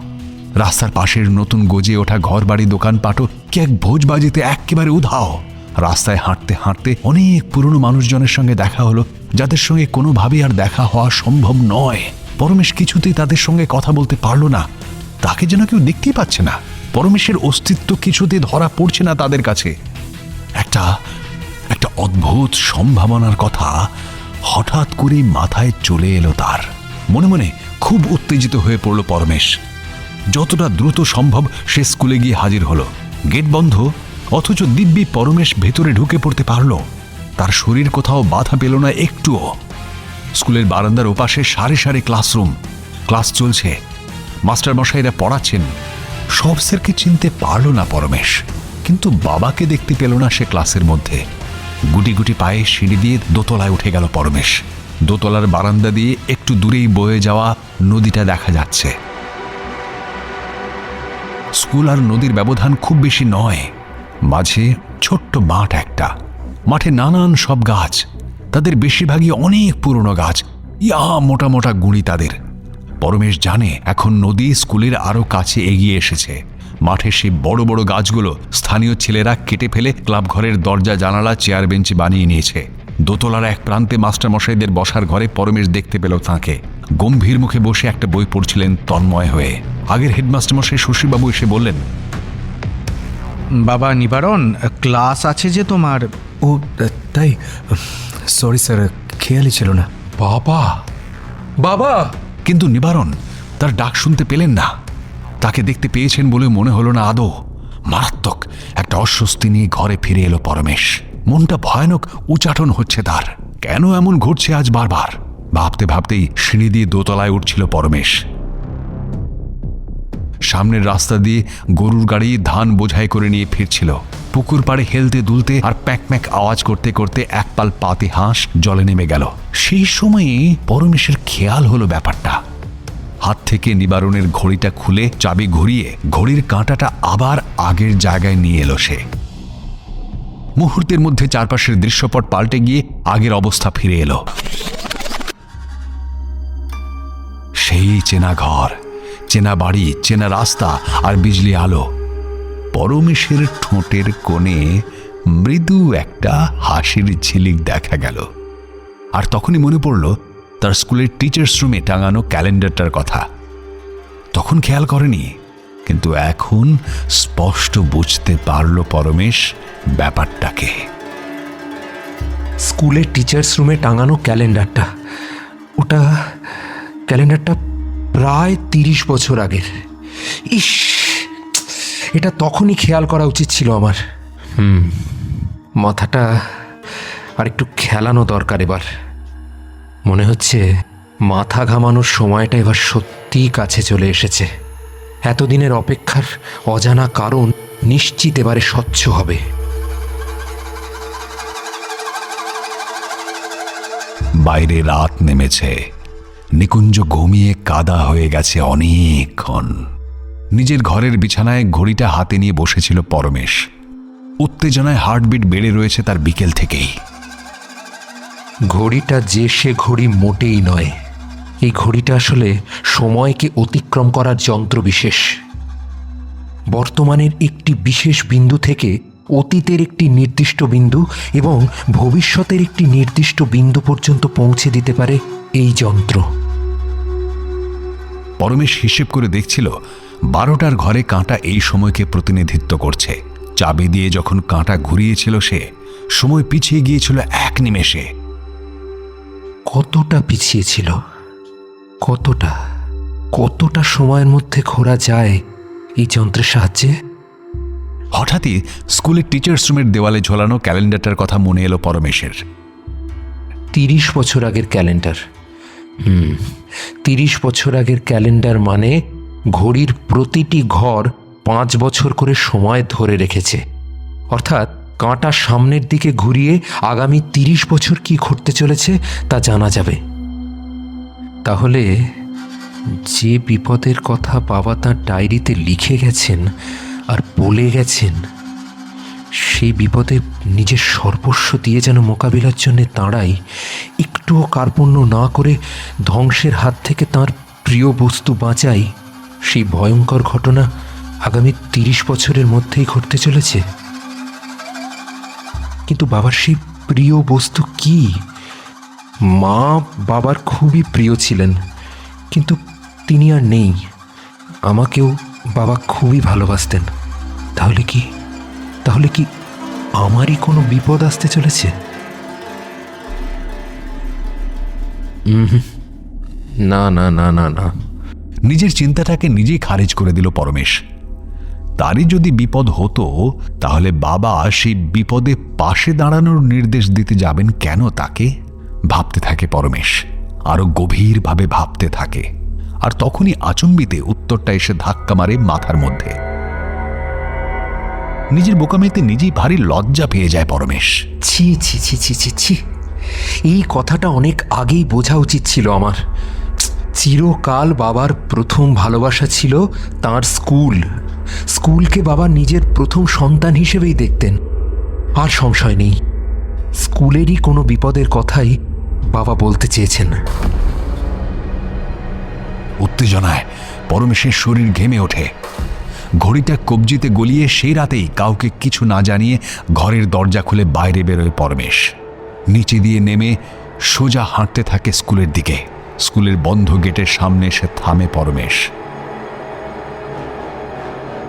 রাস্তার পাশের নতুন গজে ওঠা ঘরবাড়ি দোকানপাটও কি এক ভোজবাজিতে একেবারে উধাও। রাস্তায় হাঁটতে হাঁটতে অনেক পুরনো মানুষজনের সঙ্গে দেখা হলো, যাদের সঙ্গে কোনোভাবেই আর দেখা হওয়া সম্ভব নয়। পরমেশ কিছুতেই তাদের সঙ্গে কথা বলতে পারল না। তাকে যেন কেউ দেখতেই পাচ্ছে না। পরমেশের অস্তিত্ব কিছুতে ধরা পড়ছে না তাদের কাছে। একটা অদ্ভুত সম্ভাবনার কথা হঠাৎ করেই মাথায় চলে এলো তার। মনে মনে খুব উত্তেজিত হয়ে পড়ল পরমেশ। যতটা দ্রুত সম্ভব সে স্কুলে গিয়ে হাজির হলো। গেট বন্ধ, অথচ দিব্যি পরমেশ ভেতরে ঢুকে পড়তে পারল। তার শরীর কোথাও বাধা পেল না একটুও। স্কুলের বারান্দার ওপাশে সারি সারি ক্লাসরুম, ক্লাস চলছে, মাস্টারমশাইরা পড়াচ্ছেন। সব স্যারকে চিনতে পারল না পরমেশ, কিন্তু বাবাকে দেখতে পেল না সে ক্লাসের মধ্যে। গুটি গুটি পায়ে সিঁড়ি দিয়ে দোতলায় উঠে গেল পরমেশ। দোতলার বারান্দা দিয়ে একটু দূরেই বয়ে যাওয়া নদীটা দেখা যাচ্ছে। স্কুল আর নদীর ব্যবধান খুব বেশি নয়, মাঝে ছোট্ট মাঠ একটা। মাঠে নানান সব গাছ, তাদের বেশিরভাগই অনেক পুরনো গাছ, ইয়া মোটা মোটা গুঁড়ি তাদের। পরমেশ জানে এখন নদী স্কুলের আরো কাছে এগিয়ে এসেছে। মাঠে সেই বড় বড় গাছগুলো স্থানীয় ছেলেরা কেটে ফেলে ক্লাব ঘরের দরজা জানালা চেয়ার বেঞ্চ বানিয়ে নিয়েছে। দোতলার এক প্রান্তে মাস্টারমশাইদের বসার ঘরে পরমেশ দেখতে পেল তাঁকে। গম্ভীর মুখে বসে একটা বই পড়ছিলেন তন্ময় হয়ে। আগের হেডমাস্টারমশাই শশীবাবু এসে বললেন, বাবা নিবারণ, ক্লাস আছে যে তোমার। ও তাই, সরি স্যার, খেয়ালই ছিল না। বাবা বাবা! কিন্তু নিবারণ তার ডাক শুনতে পেলেন না। তাকে দেখতে পেয়েছেন বলে মনে হলো না আদৌ। মারাত্মক একটা অস্বস্তি নিয়ে ঘরে ফিরে এলো পরমেশ। মনটা ভয়ানক উচাটন হচ্ছে তার। কেন এমন ঘটছে আজ বারবার? ভাবতে ভাবতেই সিঁড়ি দিয়ে দোতলায় উঠছিল পরমেশ। সামনের রাস্তা দিয়ে গরুর গাড়ি ধান বোঝাই করে নিয়ে ফিরছিল। পুকুর পাড়ে হেলতে দুলতে আর প্যাক প্যাক আওয়াজ করতে করতে এক পাল পাতি হাঁস জলে নেমে গেল। সেই সময়ে পরমেশের খেয়াল হলো ব্যাপারটা। হাত থেকে নিবারণের ঘড়িটা খুলে চাবি ঘুরিয়ে ঘড়ির কাঁটাটা আবার আগের জায়গায় নিয়ে এলো সে। মুহূর্তের মধ্যে চারপাশের দৃশ্যপট পাল্টে গিয়ে আগের অবস্থা ফিরে এলো। সেই চেনা ঘর, চেনা বাড়ি, চেনা রাস্তা আর বিজলি আলো। পরমেশের ঠোঁটের কোণে মৃদু একটা হাসির ঝিলিক দেখা গেল। আর তখনই মনে পড়ল তার স্কুলের টিচার্স রুমে টাঙানো ক্যালেন্ডারটার কথা। তখন খেয়াল করেনি, কিন্তু এখন স্পষ্ট বুঝতে পারল পরমেশ ব্যাপারটাকে। স্কুলের টিচার্স রুমে টাঙানো ক্যালেন্ডারটা, ওটা ক্যালেন্ডারটা প্রায় 30 বছর আগের। ইস, এটা তখনই খেয়াল করা উচিত ছিল আমার। মাথাটা আর একটু খেলানো দরকার এবার। মনে হচ্ছে মাথা ঘামানোর সময়টা এবার সত্যিই কাছে চলে এসেছে। এতদিনের অপেক্ষার অজানা কারণ নিশ্চিত এবারে স্বচ্ছ হবে। বাইরে রাত নেমেছে। নিকুঞ্জ ঘুমিয়ে কাদা হয়ে গেছে অনেকক্ষণ। নিজের ঘরের বিছানায় ঘড়িটা হাতে নিয়ে বসেছিল পরমেশ। উত্তেজনায় হার্টবিট বেড়ে রয়েছে তার বিকেল থেকেই। ঘড়িটা যে সে ঘড়ি মোটেই নয়। এই ঘড়িটা আসলে সময়কে অতিক্রম করার যন্ত্র বিশেষ। বর্তমানের একটি বিশেষ বিন্দু থেকে অতীতের একটি নির্দিষ্ট বিন্দু এবং ভবিষ্যতের একটি নির্দিষ্ট বিন্দু পর্যন্ত পৌঁছে দিতে পারে এই যন্ত্র। পরমেশ হিসেব করে দেখছিল 12টার ঘরে কাঁটা এই সময়কে প্রতিনিধিত্ব করছে। চাবি দিয়ে যখন কাঁটা ঘুরিয়েছিল সে, সময় পিছিয়ে গিয়েছিল এক নিমেষে। কতটা পিছিয়ে ছিল? কতটা সময়ের মধ্যে ঘোরা যায় এই যন্ত্রের সাহায্যে? হঠাৎই স্কুলের টিচার্স রুমের দেওয়ালে ঝোলানো ক্যালেন্ডারটার কথা মনে এলো পরমেশের। 30 বছর আগের ক্যালেন্ডার। 30 বছর আগের ক্যালেন্ডার মানে ঘড়ির প্রতিটি ঘর 5 বছর করে সময় ধরে রেখেছে। অর্থাৎ কাঁটা সামনের দিকে ঘুরিয়ে আগামী 30 বছর কি ঘটতে চলেছে তা জানা যাবে। তাহলে যে বিপদের কথা বাবা তাঁর ডায়েরিতে লিখে গেছেন আর বলে গেছেন, সেই বিপদে নিজের সর্বস্ব দিয়ে যেন মোকাবিলার জন্য দাঁড়াই, একটু একটুও কার্পণ্য না করে ধ্বংসের হাত থেকে তার প্রিয় বস্তু বাঁচাই, সেই ভয়ঙ্কর ঘটনা আগামী 30 বছরের মধ্যেই ঘটতে চলেছে। কিন্তু বাবার সেই প্রিয় বস্তু কি? মা বাবার খুবই প্রিয় ছিলেন, কিন্তু তিনি আর নেই। আমাকেও বাবা খুবই ভালোবাসতেন। তাহলে কি আমারই কোনো বিপদ আসতে চলেছে? না না না না না। নিজের চিন্তাটাকে নিজেই খারিজ করে দিল পরমেশ। তারই যদি বিপদ হতো, তাহলে বাবা সেই বিপদে পাশে দাঁড়ানোর নির্দেশ দিতে যাবেন কেন তাকে? ভাবতে থাকে পরমেশ, আরো গভীরভাবে ভাবতে থাকে। আর তখনই আচম্বিতে উত্তরটা এসে ধাক্কা মারে মাথার মধ্যে। নিজের বোকামিতে নিজেই ভারী লজ্জা পেয়ে যায় পরমেশ। ছি ছি ছি ছি ছি ছি, এই কথাটা অনেক আগেই বোঝা উচিত ছিল আমার। চিরকাল বাবার প্রথম ভালোবাসা ছিল তার স্কুল। স্কুলকে বাবা নিজের প্রথম সন্তান হিসেবেই দেখতেন। আর সংশয় নেই, স্কুলেরই কোনো বিপদের কথাই বাবা বলতে চেয়েছেন। উত্তেজনায় পরমেশের শরীর ঘেমে ওঠে। ঘড়িটা কবজিতে গলিয়ে সেই রাতেই কাউকে কিছু না জানিয়ে ঘরের দরজা খুলে বাইরে বেরোয় পরমেশ। নিচে দিয়ে নেমে সোজা হাঁটতে থাকে স্কুলের দিকে। স্কুলের বন্ধ গেটের সামনে এসে থামে পরমেশ।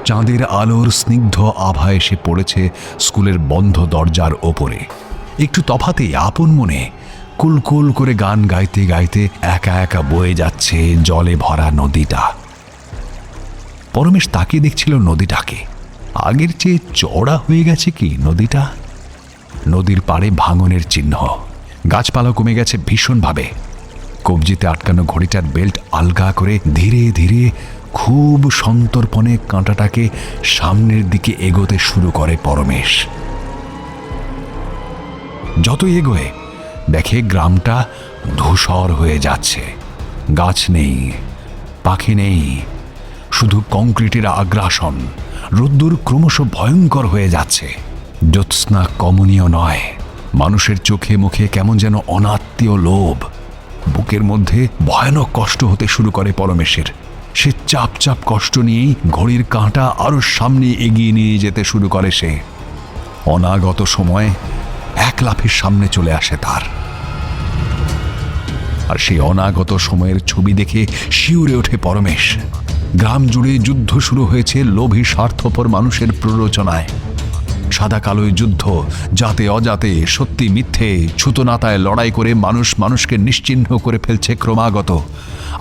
চাঁদের আলোর স্নিগ্ধ আভা এসে পড়েছে স্কুলের বন্ধ দরজার ওপরে। একটু তফাতেই আপন মনে কুলকুল করে গান গাইতে গাইতে একা একা বয়ে যাচ্ছে জলে ভরা নদীটা। পরমেশ তাকিয়ে দেখছিল নদীটাকে। আগের চেয়ে চওড়া হয়ে গেছে কি নদীটা? নদীর পাড়ে ভাঙনের চিহ্ন, গাছপালা কমে গেছে ভীষণভাবে। কবজিতে আটকানো ঘড়িটার বেল্ট আলগা করে ধীরে ধীরে খুব সন্তর্পণে কাঁটাটাকে সামনের দিকে এগোতে শুরু করে পরমেশ। যতই এগোয় দেখে গ্রামটা ধূসর হয়ে যাচ্ছে। গাছ নেই, পাখি নেই, শুধু কংক্রিটের আগ্রাসন। রোদ্দুর ক্রমশ ভয়ঙ্কর হয়ে যাচ্ছে। জ্যোৎস্না কমনীয় নয়। মানুষের চোখে মুখে কেমন যেন অনাত্মীয় লোভ। বুকের মধ্যে ভয়ানক কষ্ট হতে শুরু করে পরমেশের। সে চাপ চাপ কষ্ট নিয়েই ঘড়ির কাঁটা আরো সামনে এগিয়ে নিয়ে যেতে শুরু করে সে। অনাগত সময় এক লাফের সামনে চলে আসে তার। আর সেই অনাগত সময়ের ছবি দেখে শিউরে ওঠে পরমেশ। গ্রাম জুড়ে যুদ্ধ শুরু হয়েছে লোভী স্বার্থপর মানুষের প্ররোচনায়। সাদা কালোয় যুদ্ধ, জাতে অজাতে, সত্যি মিথ্যে, ছুতোনাতায় লড়াই করে মানুষ মানুষকে নিশ্চিহ্ন করে ফেলছে ক্রমাগত।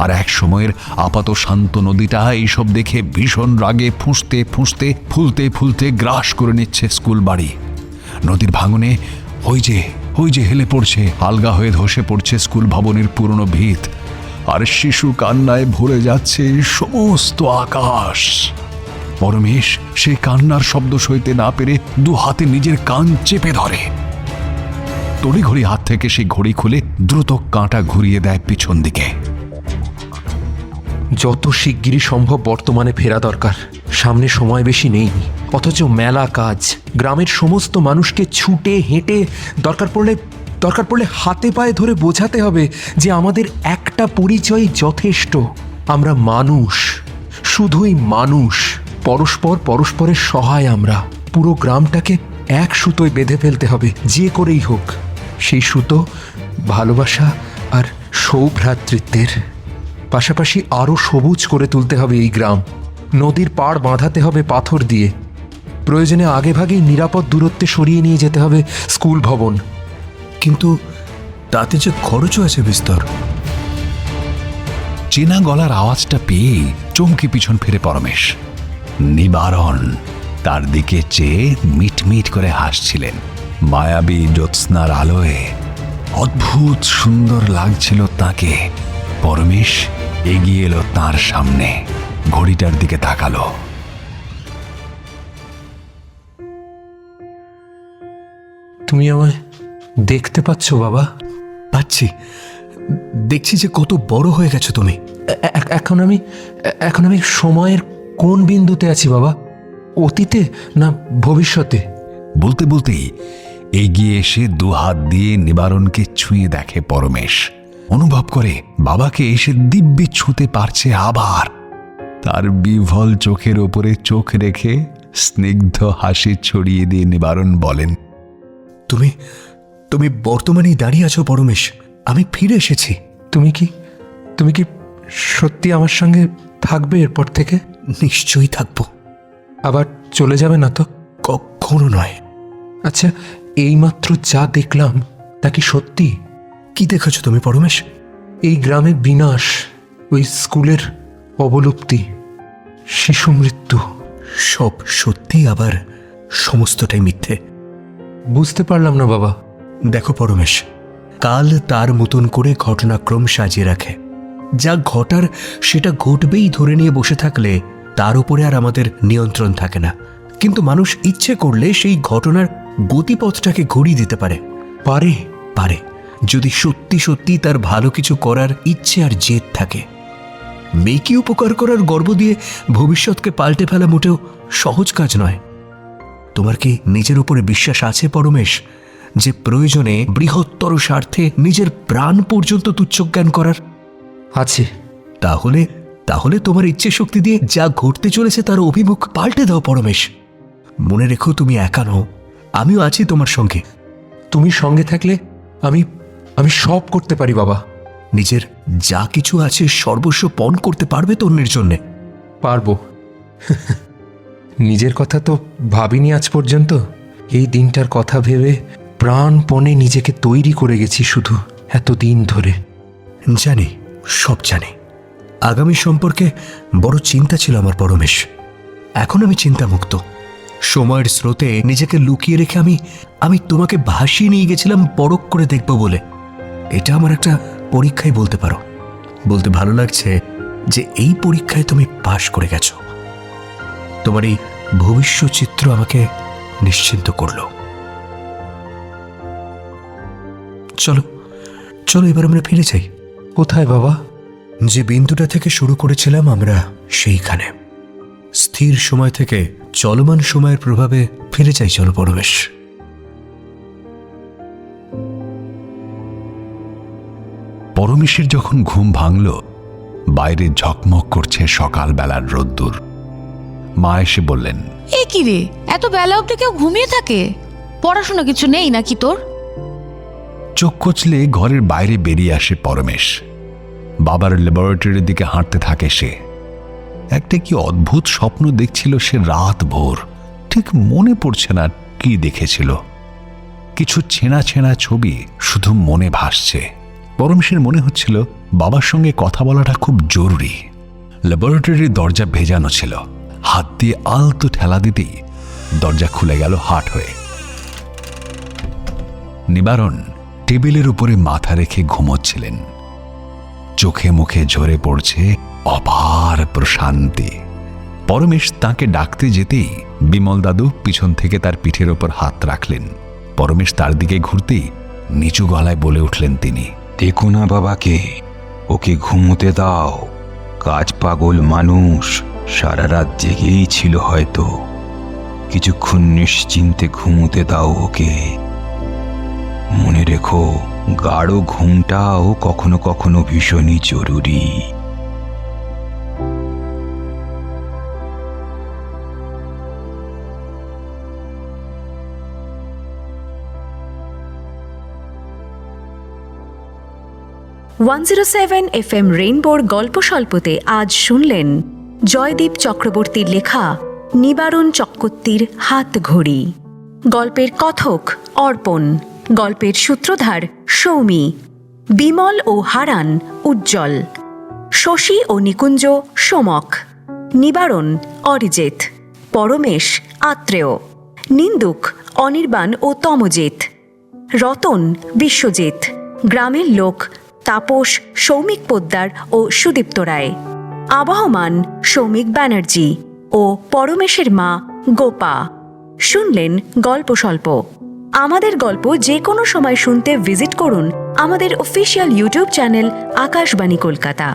আর এক সময়ের আপাত শান্ত নদীটা এইসব দেখে ভীষণ রাগে ফুঁসতে ফুঁসতে ফুলতে ফুলতে গ্রাস করে নিচ্ছে স্কুল বাড়ি। নদীর ভাঙনে ওই যে হেলে পড়ছে, আলগা হয়ে ধসে পড়ছে স্কুল ভবনের পুরনো ভিত। আর শিশু কান্নায় ভরে যাচ্ছে সমস্ত আকাশ। পরমেশ সেই কান্নার শব্দ সইতে না পেরে দু হাতে নিজের কান চেপে ধরে। তড়িঘড়ি হাত থেকে সেই ঘড়ি খুলে দ্রুত কাঁটা ঘুরিয়ে দেয় পিছন দিকে। যত শিগগিরই সম্ভব বর্তমানে ফেরা দরকার। সামনে সময় বেশি নেই, অথচ মেলা কাজ। গ্রামের সমস্ত মানুষকে ছুটে হেঁটে দরকার পড়লে হাতে পায়ে ধরে বোঝাতে হবে যে আমাদের একটা পরিচয় যথেষ্ট। আমরা মানুষ, শুধুই মানুষ। পরস্পরের সহায় আমরা। পুরো গ্রামটাকে এক সুতোয় বেঁধে ফেলতে হবে, যে করেই হোক। সেই সুতো ভালোবাসা আর সৌভ্রাতৃত্বের। পাশাপাশি আরও সবুজ করে তুলতে হবে এই গ্রাম। নদীর পাড় বাঁধাতে হবে পাথর দিয়ে। প্রয়োজনে আগেভাগেই নিরাপদ দূরত্বে সরিয়ে নিয়ে যেতে হবে স্কুল ভবন। কিন্তু তাতে যে খরচও আছে বিস্তর। চেনা গলার আওয়াজটা পেয়ে চমকে পিছন ফিরে পরমেশ। নিবারণ তার দিকে চেয়ে মিটমিট করে হাসছিলেন। মায়াবী জ্যোৎস্নার আলোয় অদ্ভুত সুন্দর লাগছিল তাকে। পরমেশ এগিয়ে এলো তার সামনে, ঘড়িটার দিকে তাকালো। তুমি আমায় দেখতে পাচ্ছ বাবা? পাচ্ছি, দেখছি যে কত বড় হয়ে গেছো তুমি। এখন আমি সময়ের কোন বিন্দুতে আছি বাবা? অতীতে না ভবিষ্যতে? বলতে বলতেই এগিয়ে এসে দুহাত দিয়ে নিবারণকে ছুঁয়ে দেখে পরমেশ। অনুভব করে বাবাকে এসে দিব্যি ছুঁতে পারছে আবার। তার বিভল চোখের ওপরে চোখ রেখে স্নিগ্ধ হাসি ছড়িয়ে দিয়ে নিবারণ বলেন, তুমি তুমি বর্তমানেই দাঁড়িয়ে আছো পরমেশ, আমি ফিরে এসেছি। তুমি কি সত্যি আমার সঙ্গে থাকবে এরপর থেকে? নিশ্চয়ই থাকবো। আবার চলে যাবে না তো? কখনো নয়। আচ্ছা, এইমাত্র যা দেখলাম তা কি সত্যি? কি দেখেছো তুমি পরমেশ? এই গ্রামের বিনাশ, ওই স্কুলের অবলুপ্তি, শিশু মৃত্যু, সব সত্যি, আবার সমস্তটাই মিথ্যে। বুঝতে পারলাম না বাবা। দেখো পরমেশ, কাল তার মতন করে ঘটনাক্রম সাজিয়ে রাখে। যা ঘটার সেটা ঘটবেই ধরে নিয়ে বসে থাকলে তার উপরে আর আমাদের নিয়ন্ত্রণ থাকে না। কিন্তু মানুষ ইচ্ছে করলে সেই ঘটনার গতিপথটাকে ঘুরিয়ে দিতে পারে। পারে পারে যদি সত্যি সত্যি তার ভালো কিছু করার ইচ্ছে আর জেদ থাকে। মেয়েকে উপকার করার গর্ব দিয়ে ভবিষ্যৎকে পাল্টে ফেলা মোটেও সহজ কাজ নয়। তোমার কি নিজের উপরে বিশ্বাস আছে পরমেশ, যে প্রয়োজনে বৃহত্তর স্বার্থে নিজের প্রাণ পর্যন্ত তুচ্ছজ্ঞান করার? আছে। তাহলে তোমার ইচ্ছে শক্তি দিয়ে যা ঘটতে চলেছে তার অভিমুখ পাল্টে দাও পরমেশ। মনে রেখো, তুমি একা নও, আমিও আছি তোমার সঙ্গে। তুমি সঙ্গে থাকলে আমি সব করতে পারি বাবা। নিজের যা কিছু আছে সর্বস্ব পণ করতে পারবে তো অন্যের জন্যে? পারবো। নিজের কথা তো ভাবিনি আজ পর্যন্ত। এই দিনটার কথা ভেবে প্রাণপণে নিজেকে তৈরি করে গেছি শুধু এতদিন ধরে। জানি, সব জানি। আগামী সম্পর্কে বড় চিন্তা ছিল আমার পরমেশ। এখন আমি চিন্তামুক্ত। সময়ের স্রোতে নিজেকে লুকিয়ে রেখে আমি তোমাকে ভাসিয়ে নিয়ে গেছিলাম পরখ করে দেখব বলে। এটা আমার একটা পরীক্ষাই বলতে পারো। বলতে ভালো লাগছে যে এই পরীক্ষায় তুমি পাশ করে গেছো। তোমার এই ভবিষ্যৎ চিত্র আমাকে নিশ্চিন্ত করল। চলো চলো, এবার আমরা ফিরে যাই। কোথায় বাবা? যে বিন্দুটা থেকে শুরু করেছিলাম আমরা সেইখানে। স্থির সময় থেকে চলমান সময়ের প্রভাবে ফিরে যাই। চলো পরমেশ। পরমেশের যখন ঘুম ভাঙল, বাইরে ঝকমক করছে সকালবেলার রোদ্দুর। মা এসে বললেন, এ কি রে, এত বেলা অবধি কেউ ঘুমিয়ে থাকে? পড়াশোনা কিছু নেই নাকি তোর? চোখ কচলে ঘরের বাইরে বেরিয়ে আসে পরমেশ। বাবার ল্যাবরেটরির দিকে হাঁটতে থাকে সে। একটা কি অদ্ভুত স্বপ্ন দেখছিল সে রাত ভোর। ঠিক মনে পড়ছে না কি দেখেছিল। কিছু ছেঁড়া ছেঁড়া ছবি শুধু মনে ভাসছে। পরমেশের মনে হচ্ছিল বাবার সঙ্গে কথা বলাটা খুব জরুরি। ল্যাবরেটরির দরজা ভেজানো ছিল। হাত দিয়ে আলতো ঠেলা দিতেই দরজা খুলে গেল হাট হয়ে। নিবারণ টেবিলের উপরে মাথা রেখে ঘুমোচ্ছিলেন। চোখে মুখে ঝরে পড়ছে অপার প্রশান্তি। পরমেশ তাকে ডাকতে যেতেই বিমল দাদু পিছন থেকে তার পিঠের ওপর হাত রাখলেন। পরমেশ তার দিকে ঘুরতেই নিচু গলায় বলে উঠলেন তিনি, দেখো না বাবাকে, ওকে ঘুমোতে দাও। কাজ পাগল মানুষ, সারা রাত জেগেই ছিল হয়তো। কিছুক্ষণ নিশ্চিন্তে ঘুমোতে দাও ওকে। মনে রেখো, গাঢ় ঘুমটাও কখনো কখনো ভীষণই জরুরি। FM রেইনবোর গল্প স্বল্পতে আজ শুনলেন জয়দীপ চক্রবর্তীর লেখা নিবারণ চক্রবর্তীর হাত ঘড়ি। গল্পের কথক অর্পণ, গল্পের সূত্রধার সৌমি, বিমল ও হারান উজ্জ্বল, শশী ও নিকুঞ্জ সোমক, নিবারণ অরিজিৎ, পরমেশ আত্রেয়, নিন্দুক অনির্বাণ ও তমজিৎ, রতন বিশ্বজিৎ, গ্রামের লোক তাপস সৌমিক পোদ্দার ও সুদীপ্ত রায়, আবহমান সৌমিক ব্যানার্জি ও পরমেশের মা গোপা। শুনলেন গল্প স্বল্প। আমাদের গল্প যে কোনো সময় শুনতে ভিজিট করুন আমাদের official YouTube channel Akashvani Kolkata.